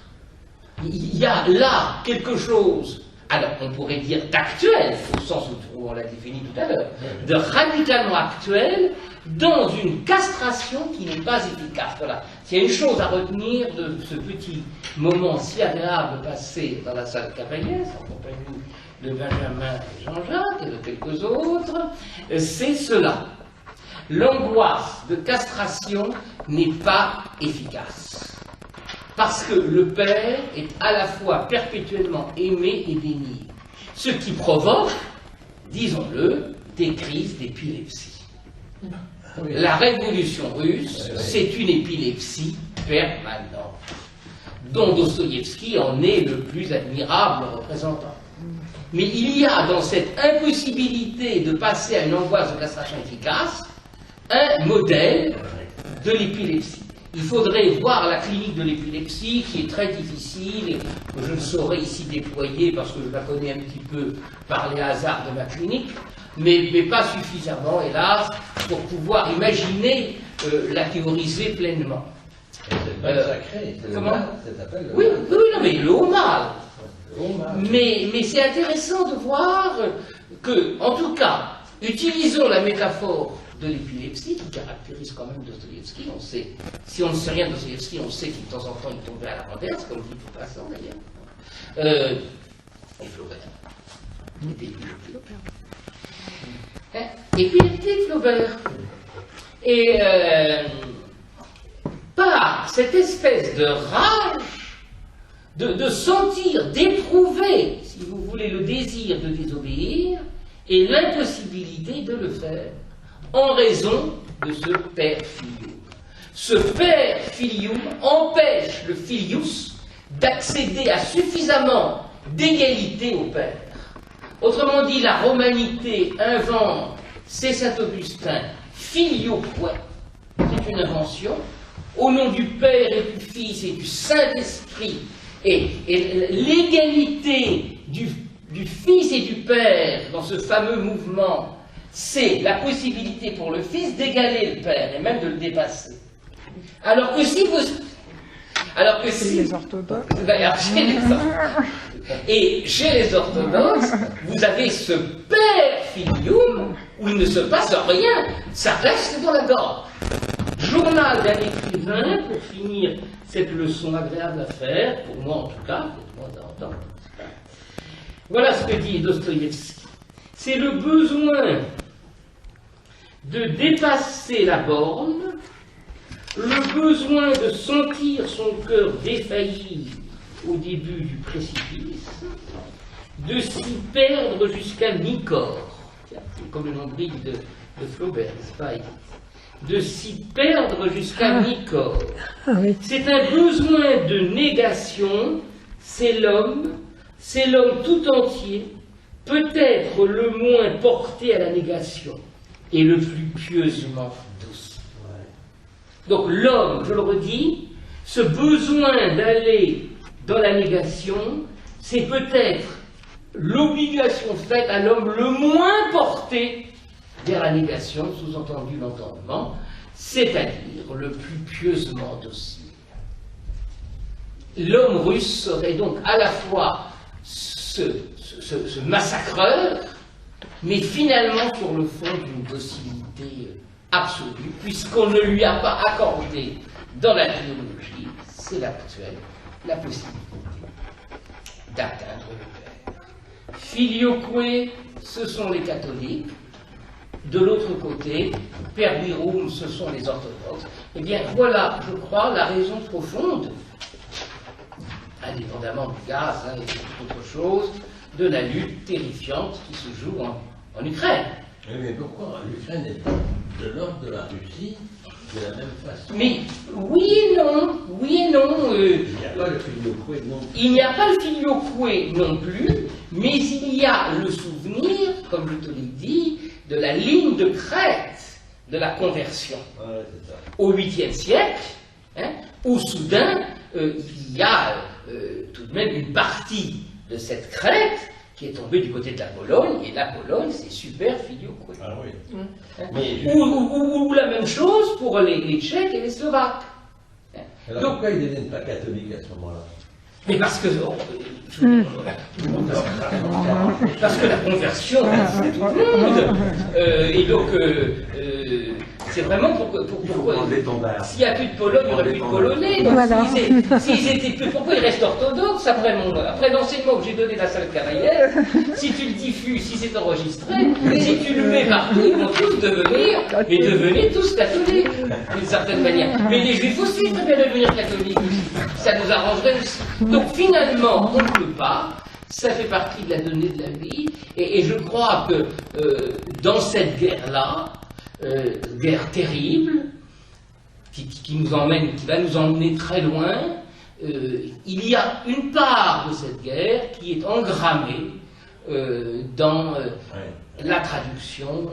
Il y a là quelque chose, alors on pourrait dire d'actuel, au sens où on l'a défini tout à l'heure, de radicalement actuel, dans une castration qui n'est pas efficace. Voilà. S'il y a une chose à retenir de ce petit moment si agréable passé dans la salle Cavaillès, en compagnie de Benjamin et Jean-Jacques et de quelques autres, c'est cela. L'angoisse de castration n'est pas efficace. Parce que le père est à la fois perpétuellement aimé et dénié. Ce qui provoque, disons-le, des crises d'épilepsie. La révolution russe, c'est une épilepsie permanente, dont Dostoïevski en est le plus admirable représentant. Mais il y a dans cette impossibilité de passer à une angoisse de castration efficace un modèle de l'épilepsie. il faudrait voir la clinique de l'épilepsie, qui est très difficile, et que je ne saurais ici déployer parce que je la connais un petit peu par les hasards de ma clinique, mais pas suffisamment, hélas, pour pouvoir imaginer la théoriser pleinement. C'est pas sacré, c'est comment? Ça s'appelle le Oui, mal. oui, non, mais le haut mal. Le haut mal. Mais c'est intéressant de voir que, en tout cas, utilisons la métaphore de l'épilepsie qui caractérise quand même Dostoïevski. On sait, si on ne sait rien de Dostoïevski, on sait qu'il de temps en temps il tombait à la renverse, comme dit Maupassant d'ailleurs. Et Flaubert. Épileptique Flaubert. Et par cette espèce de rage, de sentir, d'éprouver, si vous voulez, le désir de désobéir et l'impossibilité de le faire, en raison de ce père filium. Ce père filium empêche le filius d'accéder à suffisamment d'égalité au père. Autrement dit, la romanité invente, c'est Saint-Augustin, filioque, c'est une invention, au nom du Père et du Fils et du Saint-Esprit, et l'égalité du Fils et du Père dans ce fameux mouvement, c'est la possibilité pour le Fils d'égaler le Père et même de le dépasser. Alors que si vous... Alors que si... Les orthodoxes. D'ailleurs, chez les orthodoxes. Et chez les orthodoxes, vous avez ce père filium où il ne se passe rien, ça reste dans la gorge. Journal d'un écrivain, pour finir cette leçon agréable à faire, pour moi en tout cas, pour moi d'entendre. Voilà ce que dit Dostoïevski. C'est le besoin de dépasser la borne, le besoin de sentir son cœur défaillir au début du précipice, de s'y perdre jusqu'à mi-corps, c'est comme le nombril de Flaubert, n'est-ce pas, de s'y perdre jusqu'à mi-corps. Ah oui. C'est un besoin de négation, c'est l'homme tout entier, peut-être le moins porté à la négation, et le plus pieusement douce. Donc l'homme, je le redis, ce besoin d'aller dans la négation, c'est peut-être l'obligation faite à l'homme le moins porté vers la négation, sous-entendu l'entendement, c'est-à-dire le plus pieusement docile. L'homme russe serait donc à la fois ce massacreur, mais finalement sur le fond d'une docilité absolue, puisqu'on ne lui a pas accordé dans la théologie, c'est l'actuelle, la possibilité d'atteindre le Père. Filioque, ce sont les catholiques. De l'autre côté, per virum, ce sont les orthodoxes. Eh bien, voilà, je crois, la raison profonde, indépendamment du gaz et d'autres choses, de la lutte terrifiante qui se joue en Ukraine. Oui, mais pourquoi l'Ukraine est de l'ordre de la Russie de la même façon? Mais oui et non, oui et non. Il n'y a pas le filioque non plus. Il n'y a pas le filioque non plus, mais il y a le souvenir, comme je te l'ai dit, de la ligne de crête de la conversion. Ouais, c'est ça. Au 8e siècle, où soudain, il y a tout de même une partie de cette crête qui est tombée du côté de la Pologne, et la Pologne, c'est super filioque. Ah oui. Mais ou la même chose pour les Tchèques et les Slovaques. Alors Donc, pourquoi ils ne deviennent pas catholiques à ce moment-là? mais parce que la conversion, c'est tout le monde. Et donc, c'est vraiment pourquoi s'il n'y a plus de Pologne, il n'y aurait plus de Polonais. Donc, Voilà. s'ils étaient plus, pourquoi ils restent orthodoxes après l'enseignement que j'ai donné de la salle carrière, si tu le diffuses, si c'est enregistré, si tu le mets partout, ils vont tous devenir tous catholiques, d'une certaine manière. Mais les juifs aussi très bien devenir catholiques. Ça nous arrangerait aussi. Donc finalement, on ne peut pas. Ça fait partie de la donnée de la vie. Et je crois que dans cette guerre-là, guerre terrible, qui nous emmène, qui va nous emmener très loin, il y a une part de cette guerre qui est engrammée dans la traduction,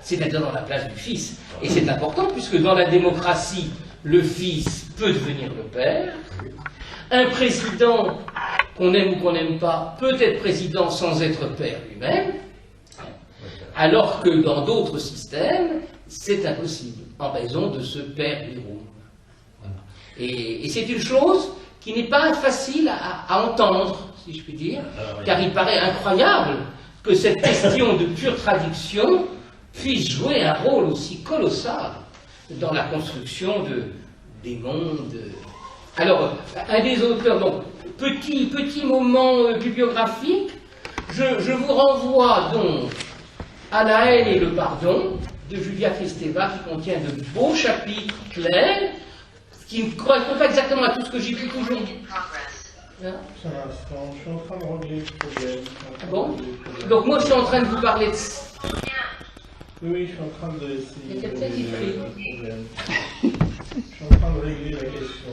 c'est-à-dire dans la place du Fils. Et c'est important puisque dans la démocratie le fils peut devenir le père. Un président, qu'on aime ou qu'on n'aime pas, peut être président sans être père lui-même, alors que dans d'autres systèmes, c'est impossible, en raison de ce père héros. Et c'est une chose qui n'est pas facile à entendre, si je puis dire, car il paraît incroyable que cette question de pure traduction puisse jouer un rôle aussi colossal dans la construction des mondes. Alors, un des auteurs, donc, petit moment bibliographique, je vous renvoie donc à La haine et le pardon de Julia Kristeva, qui contient de beaux chapitres clairs, qui ne correspondent pas exactement à tout ce que j'ai dit aujourd'hui. Hein? C'est un instant, je suis en train de régler le problème. Bon. Donc moi je suis en train de vous parler de... Oui, je suis en train d'essayer Il y a de quelqu'un qui régler crie. le problème. Je suis en train de régler la question.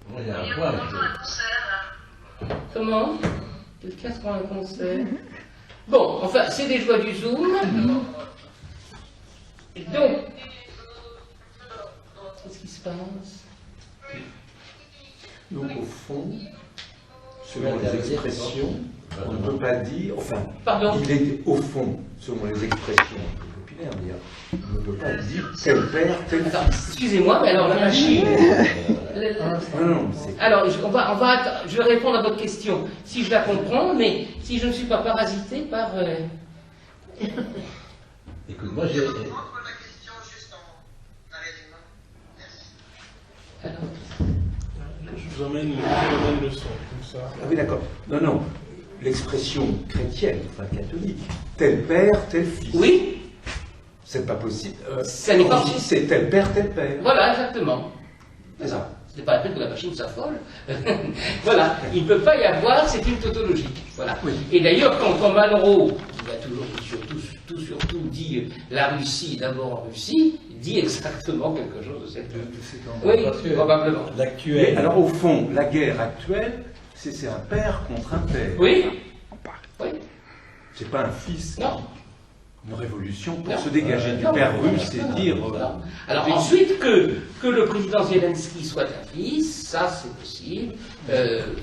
Moi, il y a un point. Comment? Quelqu'un se rend un concert? Bon, enfin, c'est des joies du Zoom. Et donc, qu'est-ce qui se passe? Donc au fond, selon les expressions, on ne peut pas dire, enfin, Pardon? il est au fond, selon les expressions populaires, on ne peut pas dire tel père, tel Attends, fils. excusez-moi, mais alors la machine... Non, c'est... Alors, je vais répondre à votre question, si je la comprends, mais si je ne suis pas parasité par... Écoute, moi j'ai. Alors, Je vous emmène le son, comme ça. Ah oui, d'accord. Non, l'expression chrétienne, enfin catholique, tel père, tel fils. oui, C'est pas possible. Ça n'est pas on dit possible. c'est tel père, tel père. voilà, exactement. C'est ça. Ce n'est pas la peine que la machine s'affole. Voilà, il ne peut pas y avoir, c'est une tautologie. Voilà. Oui. Et d'ailleurs, quand Malraux, il a toujours surtout dit la Russie, d'abord en Russie, dit exactement quelque chose de cette Oui, Parce que probablement. Mais l'actuel. alors au fond, la guerre actuelle, c'est un père contre un père. Oui. Oui. C'est pas un fils. Non. Une révolution pour Non. se dégager du Non. père russe et Non. dire... Non. Alors ensuite, que le président Zelensky soit un fils, ça c'est possible,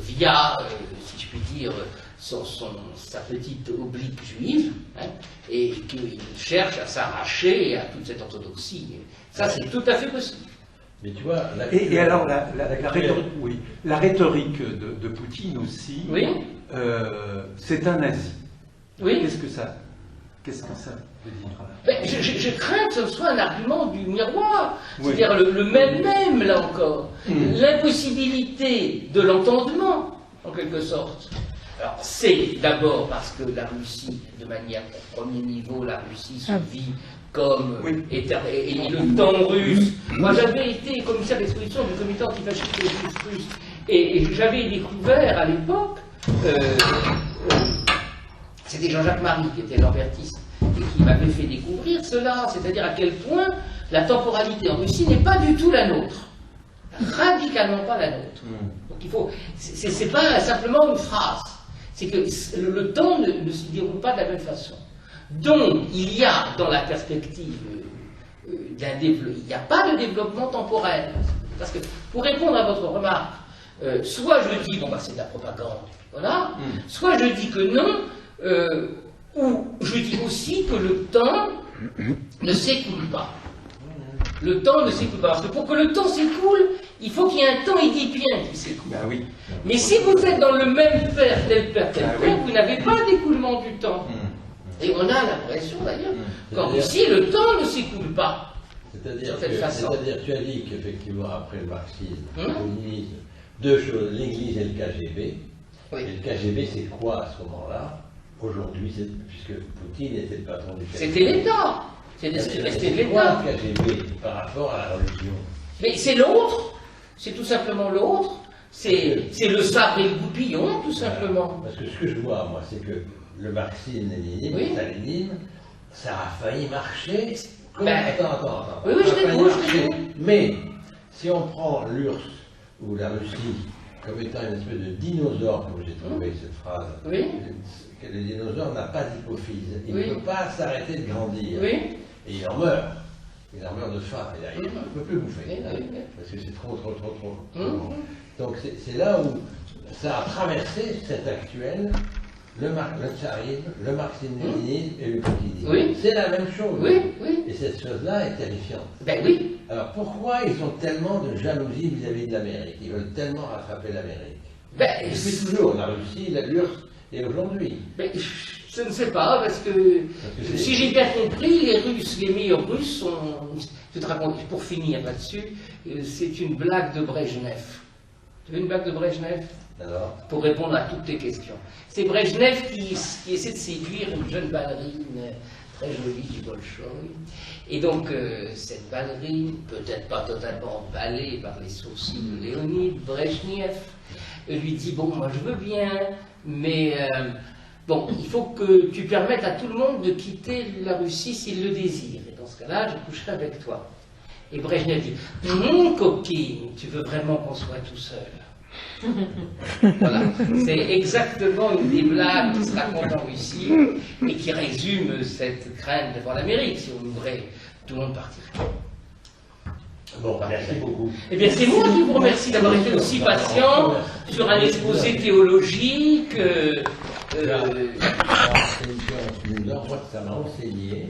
via, si je puis dire, sa petite oblique juive, hein, et qu'il cherche à s'arracher à toute cette orthodoxie. Ça c'est tout à fait possible. Mais tu vois, Et alors la l'actuel- rhétorique, oui, la rhétorique de Poutine aussi, Oui. C'est un nazi. Oui. Qu'est-ce que ça veut dire? Ben, je crains que ce soit un argument du miroir, Oui. c'est-à-dire le même, là encore, l'impossibilité de l'entendement, en quelque sorte. Alors, c'est d'abord parce que la Russie, de manière au premier niveau, la Russie se vit comme Oui. et le temps russe. Moi, j'avais été commissaire d'exposition du comité antifasciste et russe, et j'avais découvert à l'époque, c'était Jean-Jacques Marie qui était lambertiste et qui m'avait fait découvrir cela, c'est-à-dire à quel point la temporalité en Russie n'est pas du tout la nôtre, radicalement pas la nôtre. Donc il faut, c'est pas simplement une phrase, c'est que le temps ne se déroule pas de la même façon. Donc il y a dans la perspective d'un développement, il n'y a pas de développement temporel, parce que pour répondre à votre remarque, soit je dis bon bah c'est de la propagande, voilà, soit je dis que non. Ou je dis aussi que le temps ne s'écoule pas. Le temps ne s'écoule pas. Parce que pour que le temps s'écoule, il faut qu'il y ait un temps édipien qui s'écoule. Ben oui. Mais si vous êtes dans le même père, tel père, tel Ah père, oui. vous n'avez pas d'écoulement du temps. Et on a l'impression d'ailleurs qu'en Russie, le temps ne s'écoule pas. C'est-à-dire de cette façon. que tu as dit qu'effectivement, après le marxisme, le Hum. communisme, deux choses, l'Église et le KGB. Oui. Et le KGB, c'est quoi à ce moment-là? Aujourd'hui, puisque Poutine était le patron du KGB. C'était l'État. C'est ce qui restait de C'est quoi l'État. le KGB par rapport à la religion? Mais c'est l'autre. C'est tout simplement l'autre. C'est le sabre et le goupillon, tout simplement. Parce que ce que je vois, moi, c'est que le marxisme-léninisme, Oui. stalinisme, ça a failli marcher. Ben, Attends. oui, je Ça a failli t'écoute, je marcher. t'écoute. Mais, si on prend l'URSS ou la Russie comme étant une espèce de dinosaure, comme j'ai trouvé cette phrase, Oui. que le dinosaure n'a pas d'hypophyse, il Oui. ne peut pas s'arrêter de grandir, Oui. et il en meurt. une armure de phare, et derrière, on ne peut plus bouffer, parce que c'est trop. Donc c'est là où ça a traversé cet actuel, le tsarisme, le marxisme-léninisme et le quotidien. Oui. C'est la même chose. Oui, oui. Et cette chose-là est terrifiante. Ben oui. Alors pourquoi ils ont tellement de jalousie vis-à-vis de l'Amérique? Ils veulent tellement rattraper l'Amérique. Ben, Depuis toujours, la Russie, l'URSS, et aujourd'hui. ben, je ne sais pas, parce que si j'ai bien compris, les Russes, les meilleurs Russes sont... Je te raconte, pour finir là-dessus, c'est une blague de Brejnev. Tu veux une blague de Brejnev? Alors, pour répondre à toutes tes questions. C'est Brejnev qui essaie de séduire une jeune ballerine très jolie du Bolchoï. Et donc, cette ballerine, peut-être pas totalement emballée par les sourcils de Léonid, Brejnev lui dit, bon, moi je veux bien, mais bon, il faut que tu permettes à tout le monde de quitter la Russie s'il le désire. Et dans ce cas-là, je coucherai avec toi. Et Brejnev dit, coquine, tu veux vraiment qu'on soit tout seul? Voilà, c'est exactement une des blagues qui se raconte en Russie et qui résume cette crainte devant l'Amérique. Si on ouvrait, tout le monde partirait. bon, merci beaucoup. Eh bien, c'est moi qui vous remercie d'avoir été aussi patient sur un exposé théologique. Ça m'a enseigné